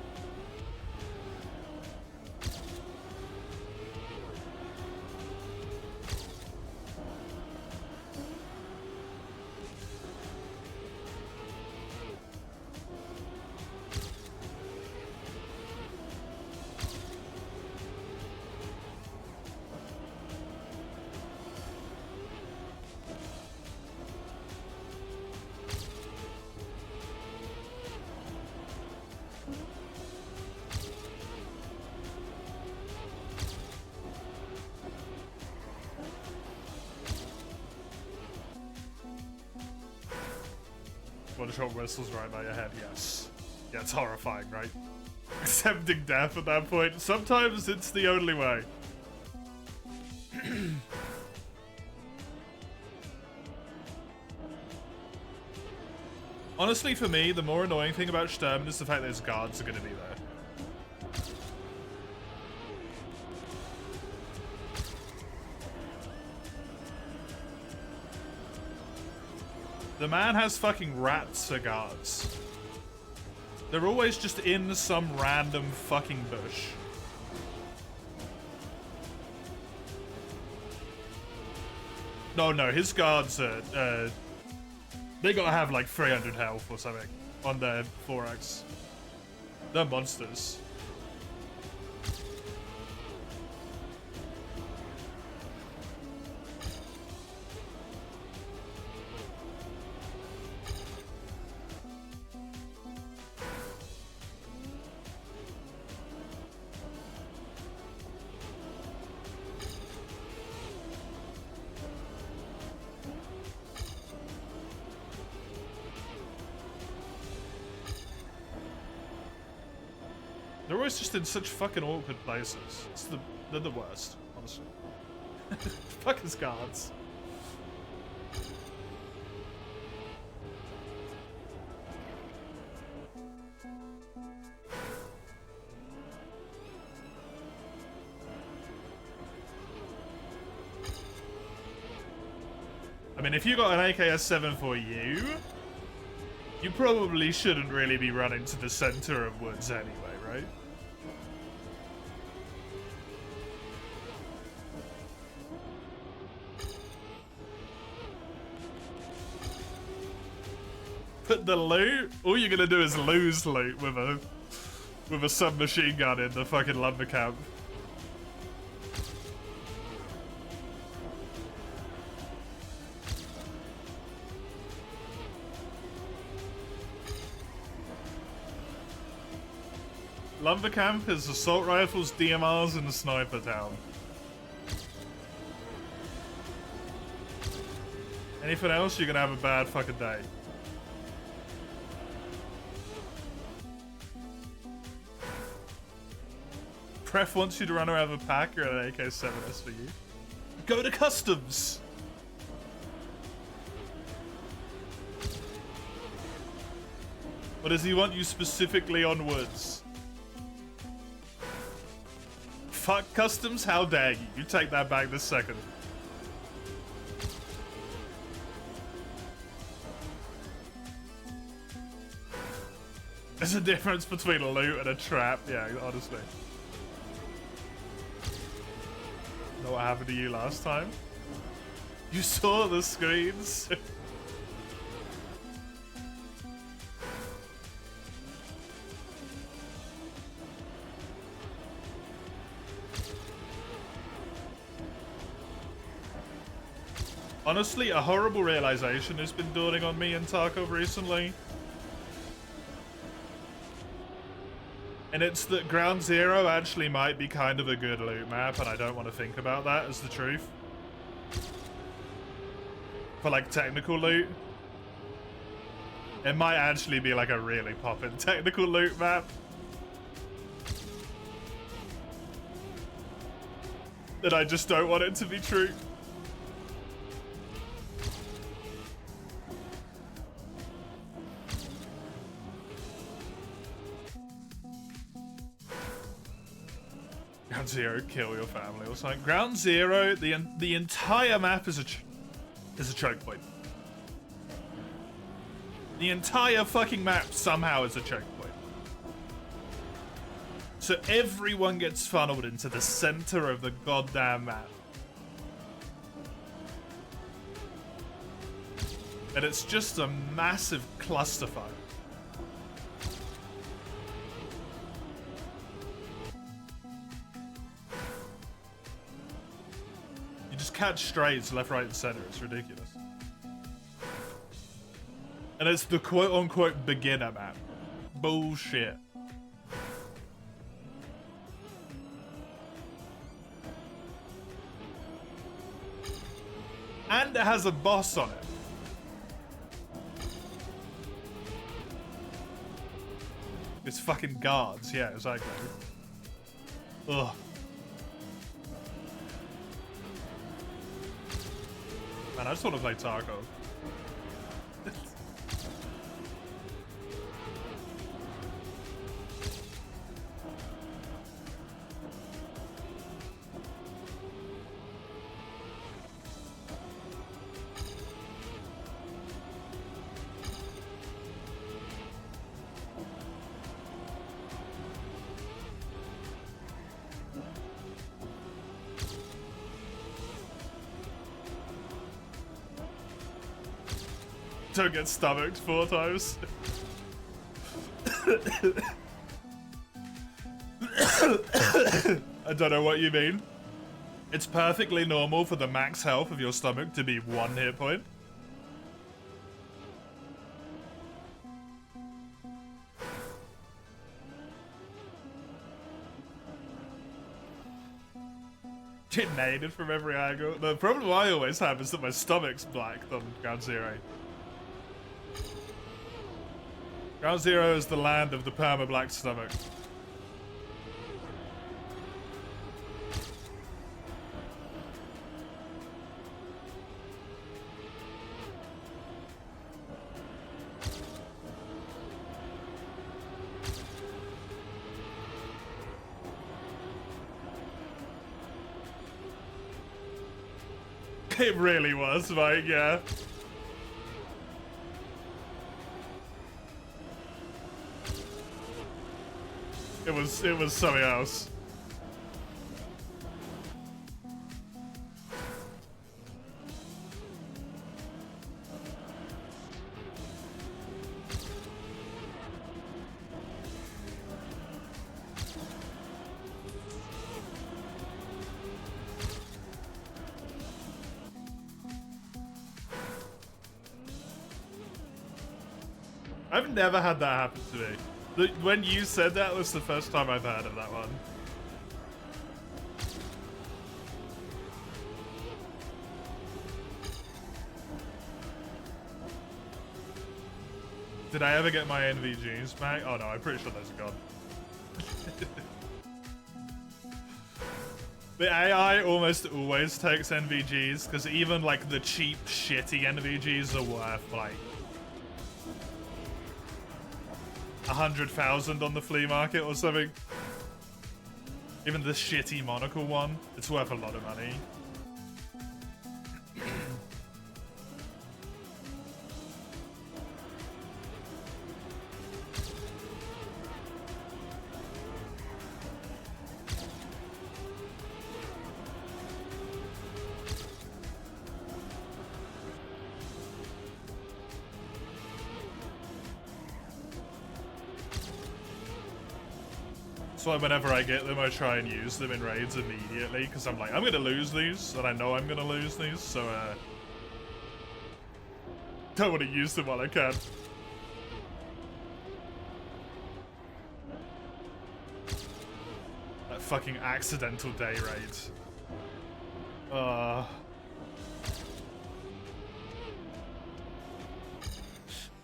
One shot whistles right by your head, yes. Yeah, it's horrifying, right? Accepting death at that point. Sometimes it's the only way. Honestly, for me, the more annoying thing about Sturm is the fact that his guards are going to be there. The man has fucking rats for guards. They're always just in some random fucking bush. No, his guards are, they gotta have like 300 health or something on their 4x. They're monsters. They're always just in such fucking awkward places. They're the worst, honestly. Fuck his guards. I mean, if you got an AKS-7 for you, you probably shouldn't really be running to the center of woods anyway, right? But the loot, all you're gonna do is lose loot with a submachine gun in the fucking lumber camp. Lumber camp is assault rifles, DMRs, and a sniper town. Anything else, you're gonna have a bad fucking day. Pref wants you to run around with a pack or an AK-7 SVU. Go to customs! Or does he want you specifically on woods? Fuck customs? How dare you? You take that back this second. There's a difference between a loot and a trap. Yeah, honestly. Know what happened to you last time? You saw the screens? Honestly, a horrible realization has been dawning on me and Tarkov recently. And it's that Ground Zero actually might be kind of a good loot map, and I don't want to think about that as the truth. For like technical loot. It might actually be like a really poppin' technical loot map. And I just don't want it to be true. Ground Zero, kill your family or something. Ground Zero, the entire map is a choke point. The entire fucking map somehow is a choke point. So everyone gets funneled into the center of the goddamn map. And it's just a massive clusterfuck. Catch strays left, right, and center. It's ridiculous. And it's the quote-unquote beginner map. Bullshit. And it has a boss on it. It's fucking guards. Yeah, exactly. Ugh. Man, I just want to play Tarkov. Don't get stomached 4 times. I don't know what you mean. It's perfectly normal for the max health of your stomach to be 1 hit point. Get naded from every angle. The problem I always have is that my stomach's black on Ground Zero. Ground Zero is the land of the perma-black stomach. It really was, Mike, yeah. It was something else. I've never had that happen to me. When you said that was the first time I've heard of that one. Did I ever get my NVGs back? Oh no, I'm pretty sure those are gone. The AI almost always takes NVGs, because even, like, the cheap, shitty NVGs are worth, like, 100,000 on the flea market or something. Even the shitty monocle one, it's worth a lot of money. That's why whenever I get them, I try and use them in raids immediately, because I'm like, I'm gonna lose these, and I know I'm gonna lose these, so don't want to use them while I can. That fucking accidental day raid.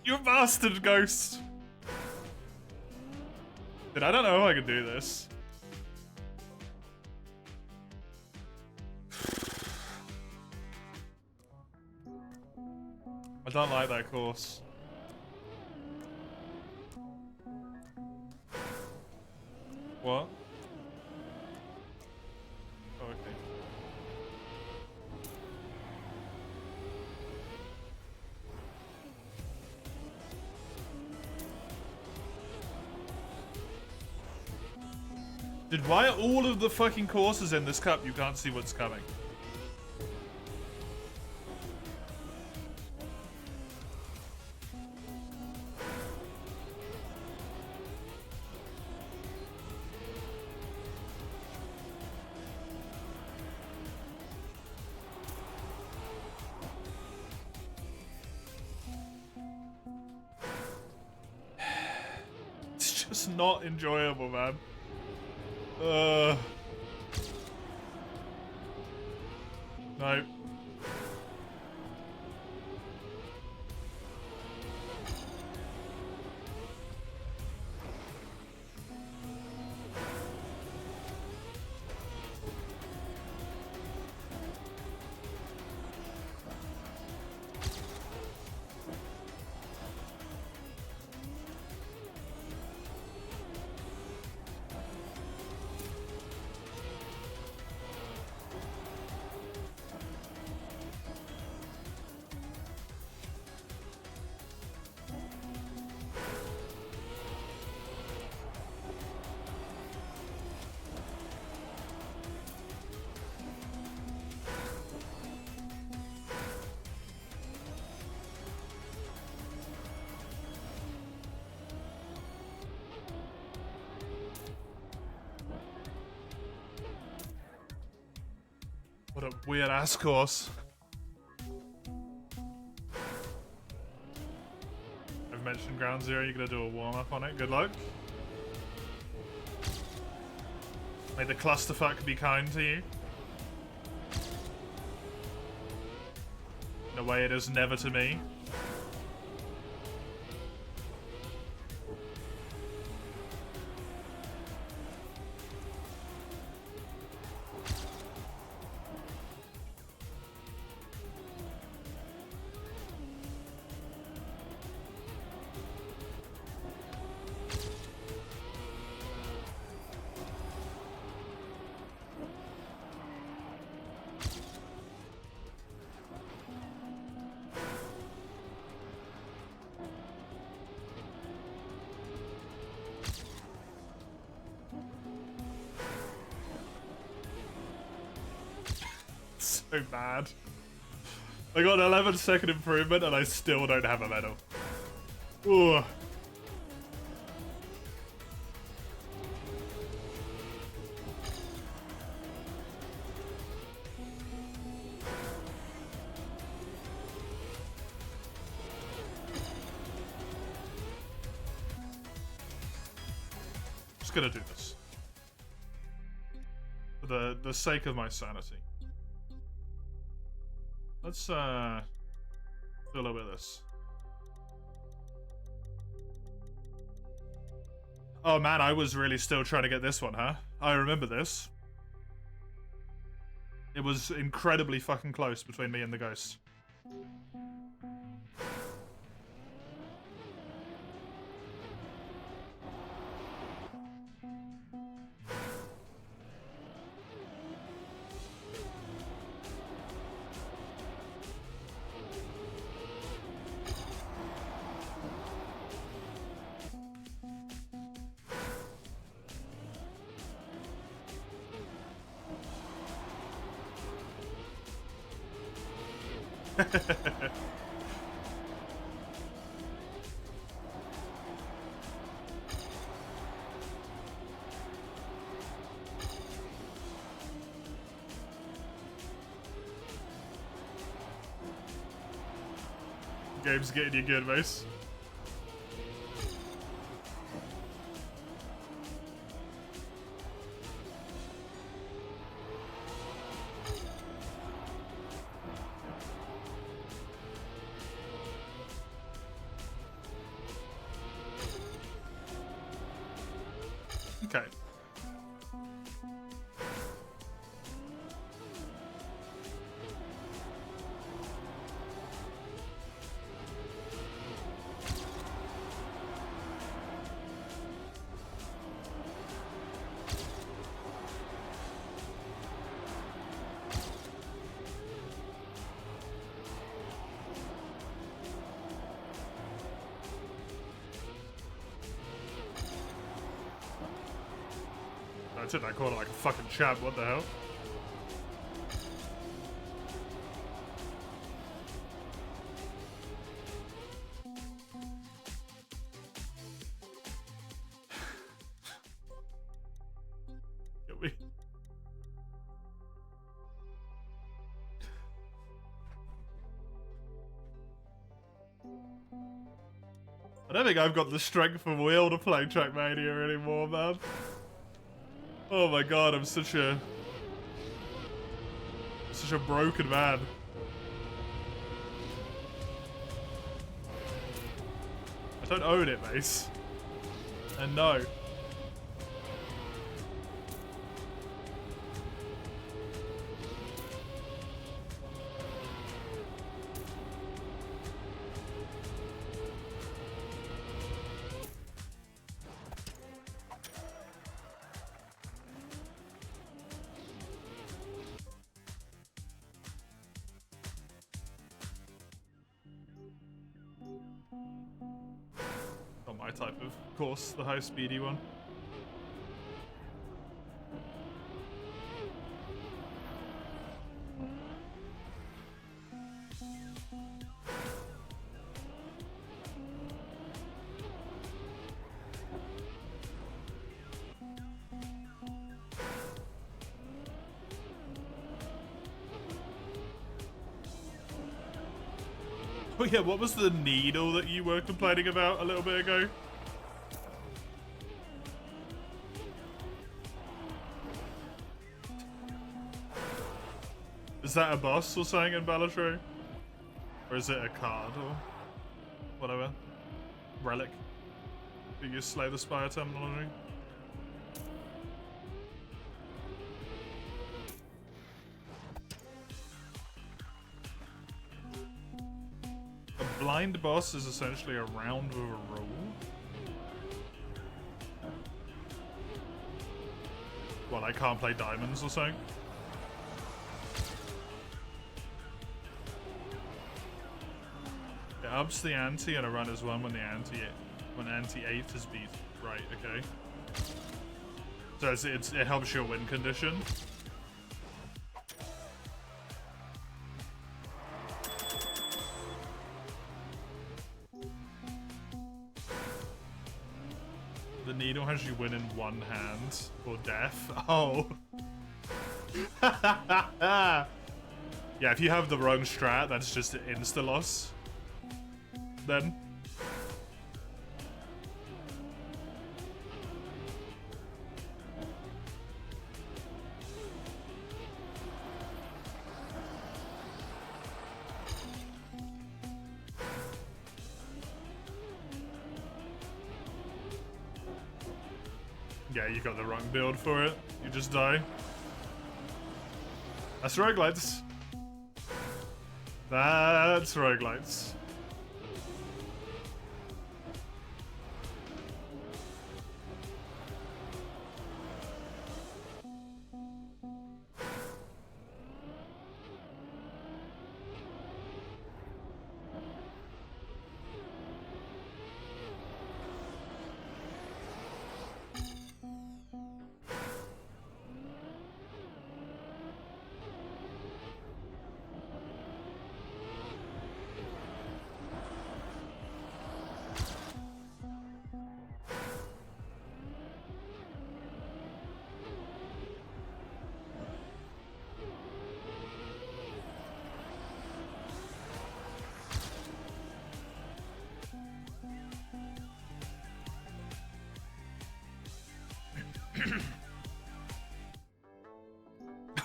You bastard, Ghost! Dude, I don't know if I can do this. I don't like that course. What? Oh, okay. Dude, why are all of the fucking courses in this cup you can't see what's coming? It's just not enjoyable, man. No. What a weird ass course. I've mentioned Ground Zero, you're gonna do a warm up on it. Good luck. May the clusterfuck be kind to you. In a way it is never to me. So bad. I got an 11-second improvement and I still don't have a medal. Ooh. Just gonna do this. For the sake of my sanity. Let's do a little bit of this. Oh man, I was really still trying to get this one, huh? I remember this. It was incredibly fucking close between me and the ghost. Game's getting you good, Mace. Okay. I took that corner like a fucking champ, what the hell? Get me. I don't think I've got the strength of will to play Trackmania anymore, man. Oh my god, I'm such a broken man. I don't own it, Mace. And no. Not my type of course, the high speedy one. Oh yeah, what was the needle that you were complaining about a little bit ago? Is that a boss or something in Balatro? Or is it a card or whatever? Relic? Do you Slay the Spire terminology? A blind boss is essentially a round with a rule. Well, I can't play diamonds or something. It ups the ante and a run is one when ante 8 is beat. Right, okay. So it helps your win condition. The needle has you win in one hand or death. Oh. Yeah, if you have the wrong strat, that's just an insta loss. Then. Yeah, you got the wrong build for it. You just die. That's roguelites. That's roguelites.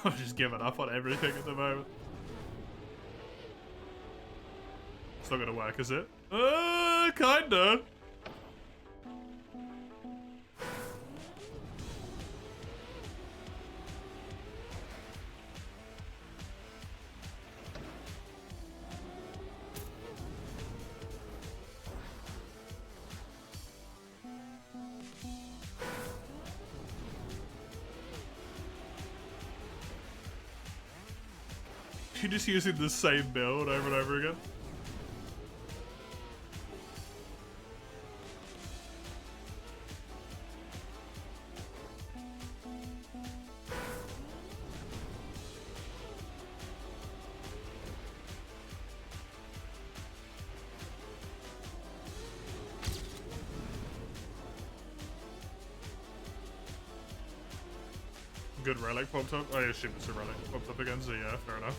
I'm just giving up on everything at the moment. It's not gonna work, is it? Kinda. You're just using the same build over and over again. Good relic popped up. I assume it's a relic popped up again, so yeah, fair enough.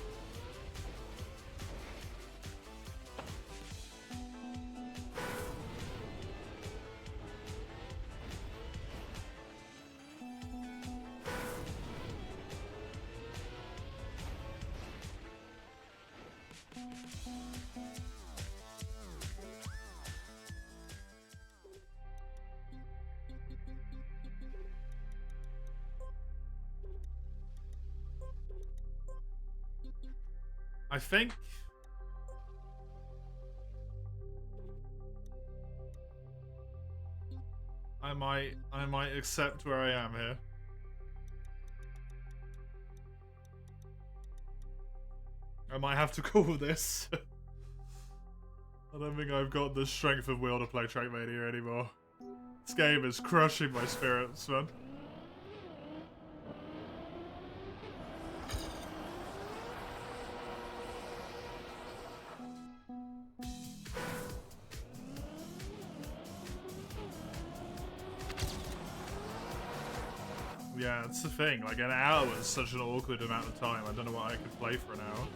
I think I might accept where I am here. I might have to call this. I don't think I've got the strength of will to play Trackmania anymore. This game is crushing my spirits, man. Yeah, that's the thing. Like, an hour is such an awkward amount of time. I don't know what I could play for an hour.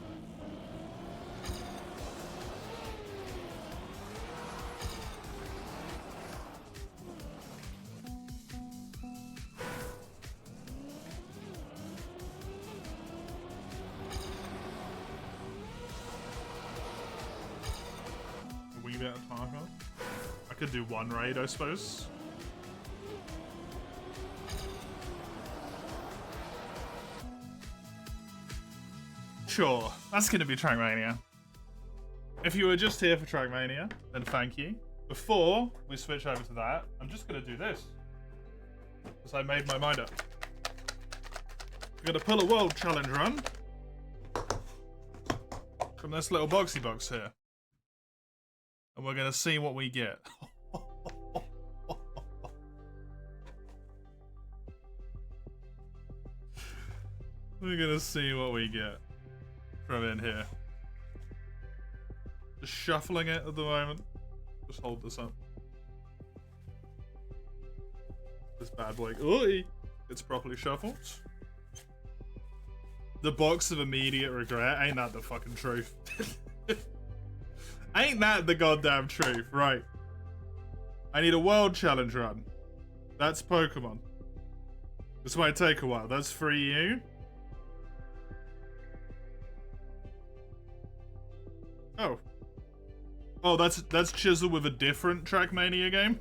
A wee bit of time. I could do one raid, I suppose. Sure, that's gonna be Trackmania. If you were just here for Trackmania, then thank you. Before we switch over to that, I'm just gonna do this. Because I made my mind up. We're gonna pull a world challenge run from this little boxy box here. And we're gonna see what we get. We're gonna see what we get from in here. Just shuffling it at the moment. Just hold this up. This bad boy. Oi! It's properly shuffled. The box of immediate regret. Ain't that the fucking truth? Ain't that the goddamn truth? Right. I need a world challenge run. That's Pokemon. This might take a while. That's for you. Oh. Oh, that's Chisel with a different Trackmania game?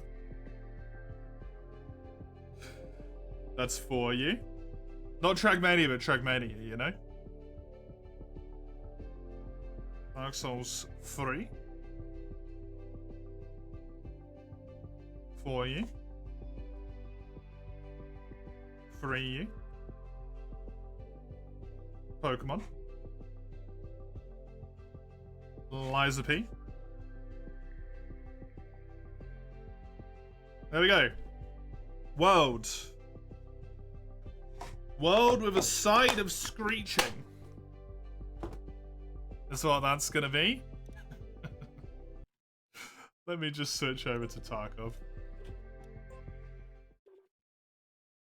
That's for you. Not Trackmania, but Trackmania, you know? Dark Souls 3. For you. Free you. Pokemon. Liza P. There we go. World. World with a side of screeching. That's what that's gonna be. Let me just switch over to Tarkov.